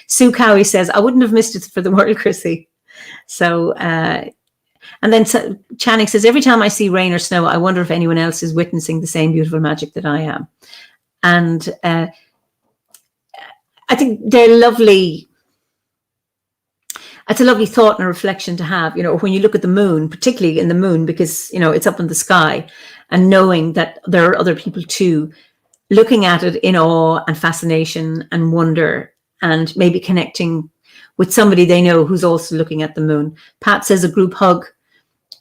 Sue Cowie says, I wouldn't have missed it for the world, Chrissie. So and then Channing says, every time I see rain or snow, I wonder if anyone else is witnessing the same beautiful magic that I am. And I think they're lovely. It's a lovely thought and a reflection to have, when you look at the moon, particularly in the moon, because, it's up in the sky, and knowing that there are other people too, looking at it in awe and fascination and wonder, and maybe connecting with somebody they know who's also looking at the moon. Pat says a group hug.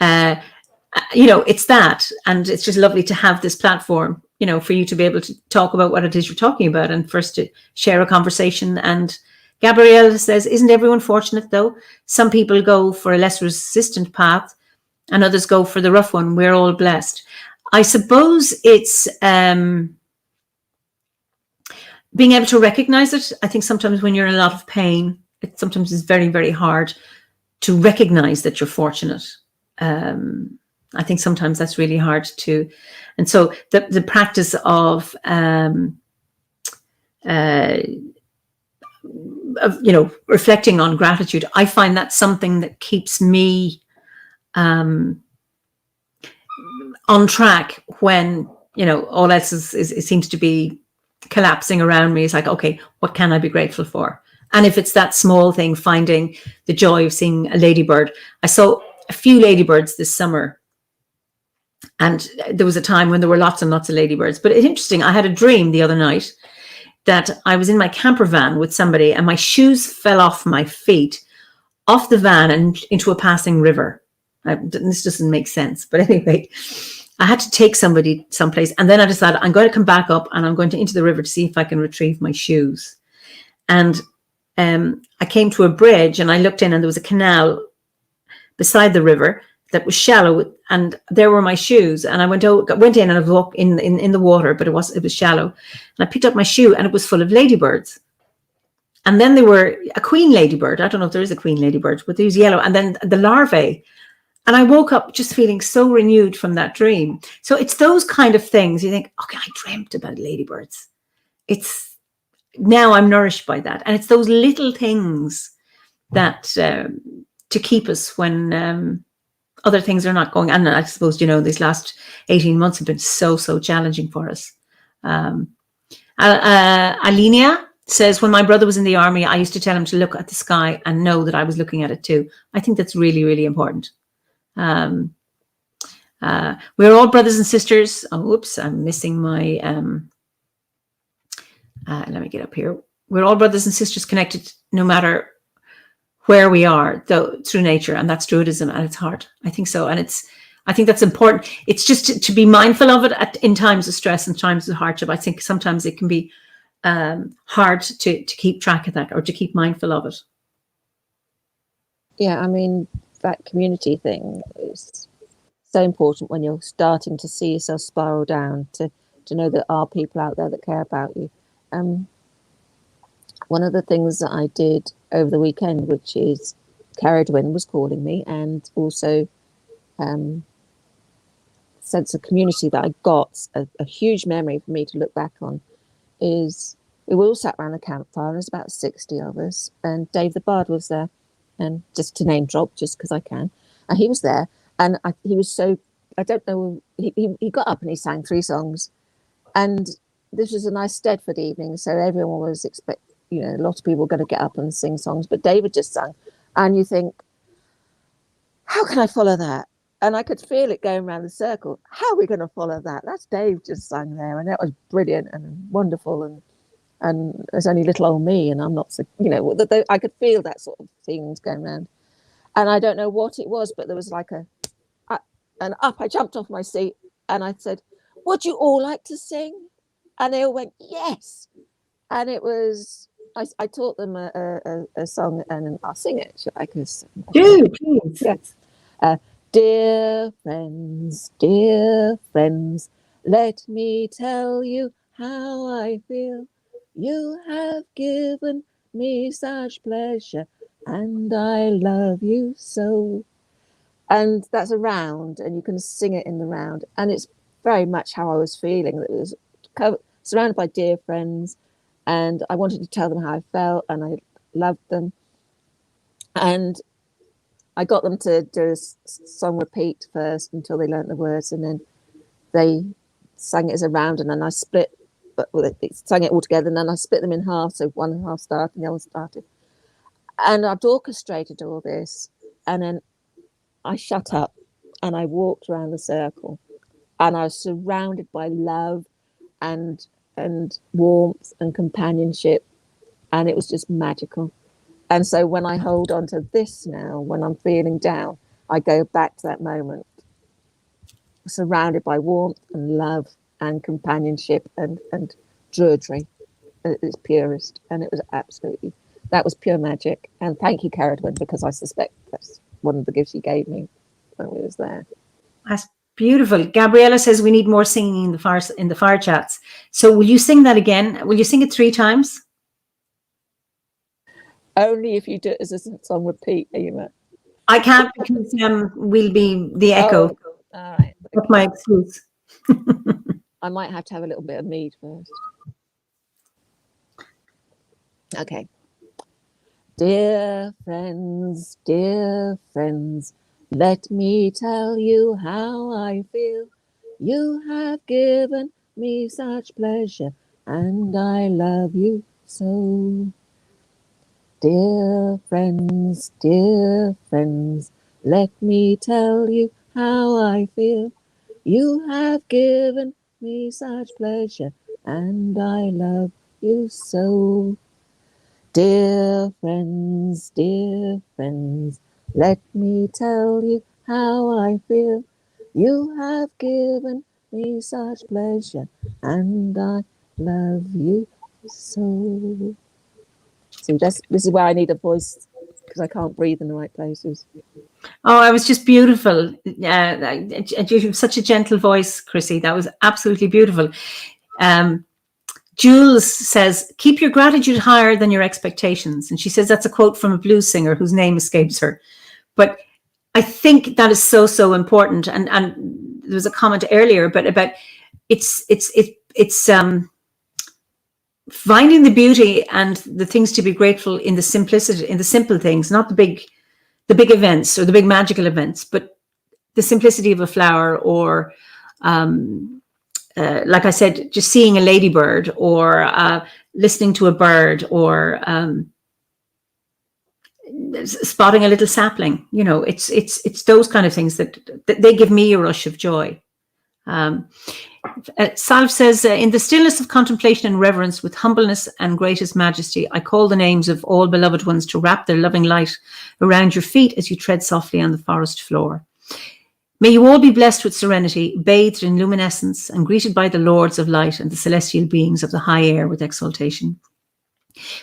It's that. And it's just lovely to have this platform, for you to be able to talk about what it is you're talking about, and first to share a conversation. And Gabrielle says, isn't everyone fortunate though? Some people go for a less resistant path and others go for the rough one. We're all blessed. I suppose it's being able to recognize it. I think sometimes when you're in a lot of pain, it sometimes is very, very hard to recognize that you're fortunate. I think sometimes that's really hard to, and so the practice of reflecting on gratitude, I find that's something that keeps me on track when all else it seems to be collapsing around me. It's like, okay, what can I be grateful for? And if it's that small thing, finding the joy of seeing a ladybird. I saw a few ladybirds this summer, and there was a time when there were lots and lots of ladybirds. But it's interesting. I had a dream the other night that I was in my camper van with somebody, and my shoes fell off my feet, off the van and into a passing river. This doesn't make sense. But anyway, I had to take somebody someplace. And then I decided I'm going to come back up and I'm going into the river to see if I can retrieve my shoes. And I came to a bridge and I looked in, and there was a canal beside the river that was shallow, and there were my shoes. And I went in and I walked in the water, but it was shallow. And I picked up my shoe, and it was full of ladybirds. And then there were a queen ladybird. I don't know if there is a queen ladybird, but there's yellow. And then the larvae. And I woke up just feeling so renewed from that dream. So it's those kind of things. You think, okay, I dreamt about ladybirds. Now I'm nourished by that. And it's those little things that to keep us when other things are not going. And I suppose, these last 18 months have been so challenging for us. Alenia says, when my brother was in the army, I used to tell him to look at the sky and know that I was looking at it too. I think that's really, really important. We're all brothers and sisters. Oh, oops, I'm missing my, let me get up here. We're all brothers and sisters connected no matter where we are, though, through nature. And that's Druidism at its heart. I think so. And I think that's important. It's just to be mindful of it in times of stress and times of hardship. I think sometimes it can be hard to keep track of that or to keep mindful of it. Yeah, I mean, that community thing is so important when you're starting to see yourself spiral down, to know there are people out there that care about you. One of the things that I did over the weekend, which is Caradwyn was calling me, and also sense of community that I got, a huge memory for me to look back on, is we all sat around a campfire. There's about 60 of us, and Dave the Bard was there, and just to name drop, just because I can, and he was there, and he was so, I don't know, he got up and he sang 3 songs, and this was a nice Stedford evening, so everyone was a lot of people were going to get up and sing songs, but David just sang, and you think, how can I follow that? And I could feel it going around the circle. How are we going to follow that? That's Dave just sang there, and that was brilliant and wonderful, and there's only little old me, and I'm not so, I could feel that sort of things going around, and I don't know what it was, but there was like I jumped off my seat and I said, would you all like to sing? And they all went, yes. And it was, I taught them a song, and I'll sing it. Should I? Do, please. Yes. Dear friends, let me tell you how I feel. You have given me such pleasure, and I love you so. And that's a round, and you can sing it in the round. And it's very much how I was feeling. It was surrounded by dear friends, and I wanted to tell them how I felt, and I loved them. And I got them to do a song repeat first until they learnt the words, and then they sang it as a round, and then I split, they sang it all together, and then I split them in half, so one half started and the other started. And I'd orchestrated all this, and then I shut up and I walked around the circle, and I was surrounded by love and warmth and companionship, and it was just magical. And so when I hold on to this now, when I'm feeling down, I go back to that moment, surrounded by warmth and love and companionship and druidry at its purest. And it was that was pure magic. And thank you, Caradwyn, because I suspect that's one of the gifts you gave me when we was there. That's beautiful. Gabriella says we need more singing in the fire chats. So will you sing that again? Will you sing it 3 times? Only if you do it as a song repeat, Eimear. I can't, because we'll be the echo. Oh, all right. That's my excuse. I might have to have a little bit of mead first. Okay. Dear friends, let me tell you how I feel. You have given me such pleasure, and I love you so. Dear friends, let me tell you how I feel. You have given me such pleasure, and I love you so. Dear friends, let me tell you how I feel. You have given me such pleasure, and I love you so. See, this is where I need a voice, because I can't breathe in the right places. Oh, it was just beautiful. You have such a gentle voice, Chrissie. That was absolutely beautiful. Jules says, keep your gratitude higher than your expectations. And she says that's a quote from a blues singer whose name escapes her. But I think that is so, so important. And there was a comment earlier, but about it's finding the beauty and the things to be grateful in the simplicity, in the simple things, not the big events or the big magical events, but the simplicity of a flower, or like I said, just seeing a ladybird, or listening to a bird, or spotting a little sapling. You know, it's those kind of things that they give me a rush of joy. Salve says, in the stillness of contemplation and reverence, with humbleness and greatest majesty, I call the names of all beloved ones to wrap their loving light around your feet as you tread softly on the forest floor. May you all be blessed with serenity, bathed in luminescence, and greeted by the lords of light and the celestial beings of the high air with exaltation.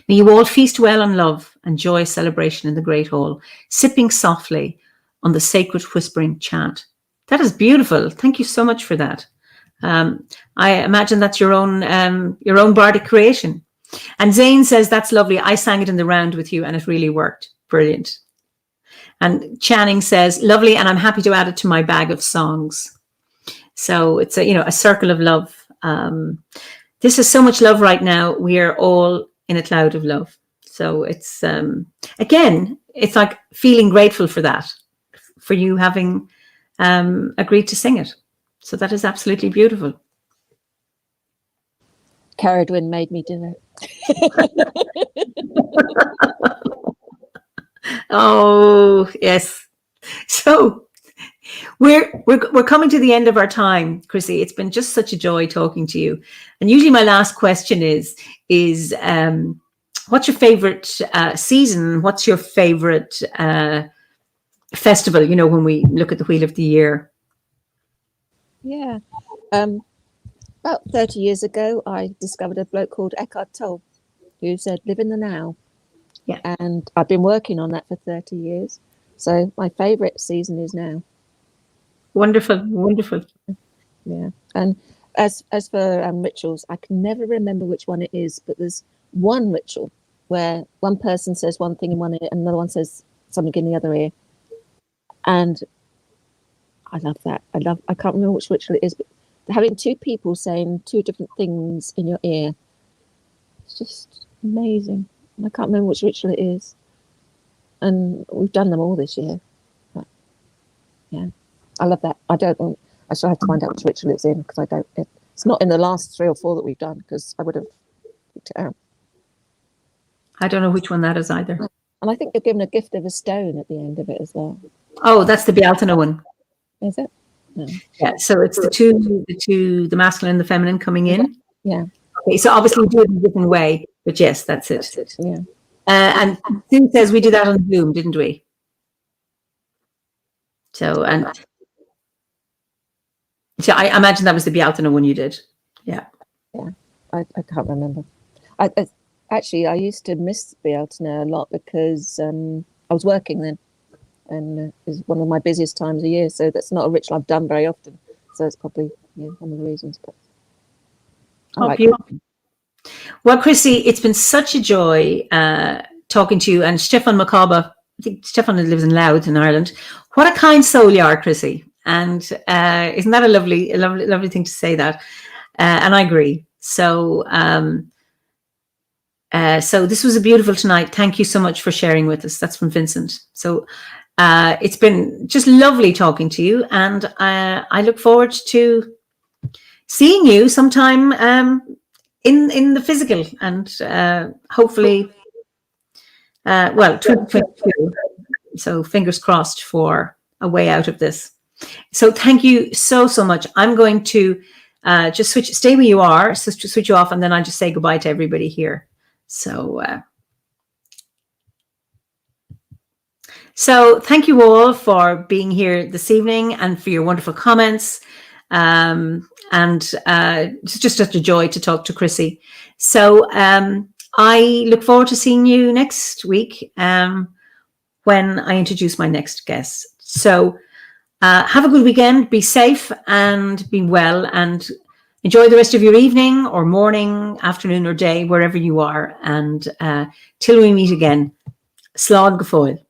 May you all feast well on love and joyous celebration in the great hall, sipping softly on the sacred whispering chant. That is beautiful. Thank you so much for that. I imagine that's your own bardic creation. And Zane says, that's lovely. I sang it in the round with you and it really worked. Brilliant. And Channing says, lovely, and I'm happy to add it to my bag of songs. So it's a circle of love. This is so much love right now. We are all in a cloud of love. So it's again, it's like feeling grateful for that, for you having agreed to sing it. So that is absolutely beautiful. Caradwin made me do it. Oh, yes. So we're coming to the end of our time, Chrissie. It's been just such a joy talking to you. And usually my last question is what's your favorite season? What's your favorite festival, when we look at the wheel of the year? Yeah. About 30 years ago, I discovered a bloke called Eckhart Tolle who said, live in the now. Yeah. And I've been working on that for 30 years. So my favorite season is now. Wonderful, wonderful. Yeah. And as for rituals, I can never remember which one it is, but there's one ritual where one person says one thing in one ear and another one says something in the other ear. And I love that. I can't remember which ritual it is, but having two people saying two different things in your ear, it's just amazing. I can't remember which ritual it is. And we've done them all this year. But, yeah, I love that. I shall have to find out which ritual it's in, because it's not in the last 3 or 4 that we've done, because I would have picked it out. I don't know which one that is either. And I think you're given a gift of a stone at the end of it as well. Oh, that's the Bealtaine one. Is it? No. Yeah, so it's the masculine and the feminine coming in. Yeah. Okay, so obviously we do it in a different way, but yes, that's it. Yeah. And Sue says we did that on Zoom, didn't we? So I imagine that was the Bealtaine one you did. Yeah. Yeah, I can't remember. I used to miss Bealtaine a lot because I was working then, and it was one of my busiest times of year. So that's not a ritual I've done very often. So it's probably one of the reasons. But Well, Chrissie, it's been such a joy talking to you. And Stefan Macaba, I think Stefan lives in Louth in Ireland. What a kind soul you are, Chrissie. And isn't that a lovely thing to say that? And I agree. So this was a beautiful tonight. Thank you so much for sharing with us. That's from Vincent. So it's been just lovely talking to you. And I look forward to seeing you sometime in the physical, and hopefully, 2022. So fingers crossed for a way out of this. So thank you so much. I'm going to just stay where you are, so switch you off, and then I'll just say goodbye to everybody here. So thank you all for being here this evening and for your wonderful comments. It's just such a joy to talk to Chrissie. So I look forward to seeing you next week when I introduce my next guest. So have a good weekend, be safe and be well, and enjoy the rest of your evening or morning, afternoon or day, wherever you are. And till we meet again, slán go fóill.